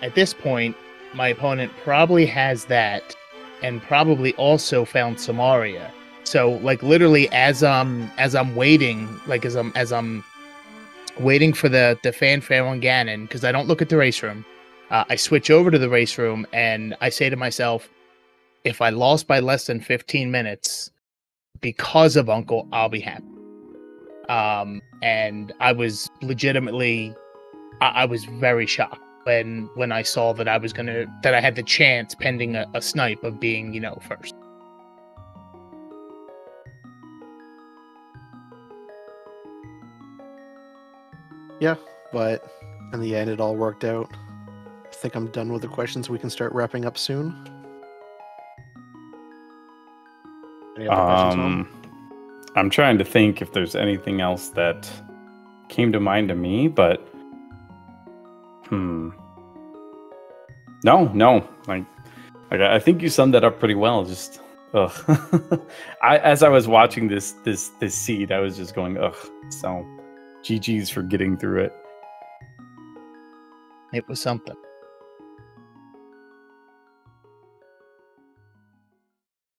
at this point, my opponent probably has that, and probably also found Samaria. So, like, literally, as I'm waiting, like as I'm waiting for the fanfare on Ganon, because I don't look at the race room, I switch over to the race room, and I say to myself, if I lost by less than 15 minutes because of Uncle, I'll be happy. And I was legitimately, I was very shocked when I saw that I had the chance, pending a snipe, of being, you know, first. Yeah, but in the end, it all worked out. I think I'm done with the questions. We can start wrapping up soon. Any other questions, Tom? I'm trying to think if there's anything else that came to mind to me, but no. Like I think you summed that up pretty well. Just as I was watching this seed, I was just going ugh. So GG's for getting through it. It was something.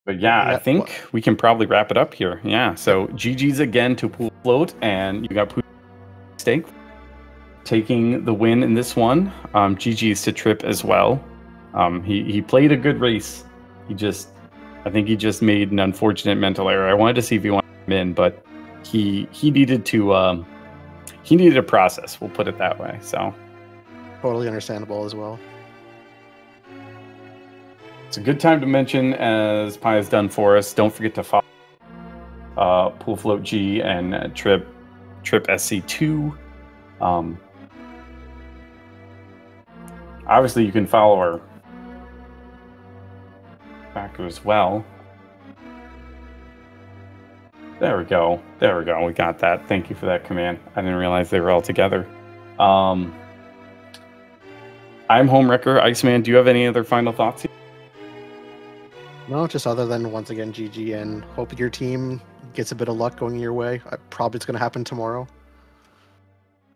But yeah, I think we can probably wrap it up here. Yeah, so GG's again to Pool Float, and you got Cheesesteak taking the win in this one. GG's to Trip as well. He played a good race. I think he just made an unfortunate mental error. I wanted to see if he wanted him in, but he needed to he needed a process. We'll put it that way. So totally understandable as well. It's a good time to mention, as Pi has done for us, don't forget to follow Pool Float G and Trip SC2. Obviously, you can follow our backer as well. There we go. We got that. Thank you for that command. I didn't realize they were all together. I'm Homewrecker. Iceman, do you have any other final thoughts here? No, just other than, once again, GG, and hope your team gets a bit of luck going your way. Probably it's going to happen tomorrow.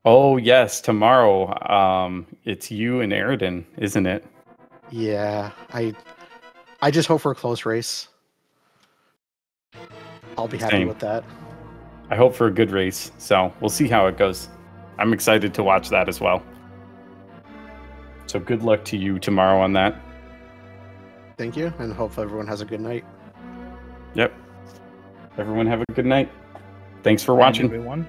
Oh, yes, tomorrow. It's you and Aridin, isn't it? Yeah, I just hope for a close race. I'll be happy with that. I hope for a good race, so we'll see how it goes. I'm excited to watch that as well. So good luck to you tomorrow on that. Thank you, and hope everyone has a good night. Yep. Everyone have a good night. Thanks for watching. Everyone.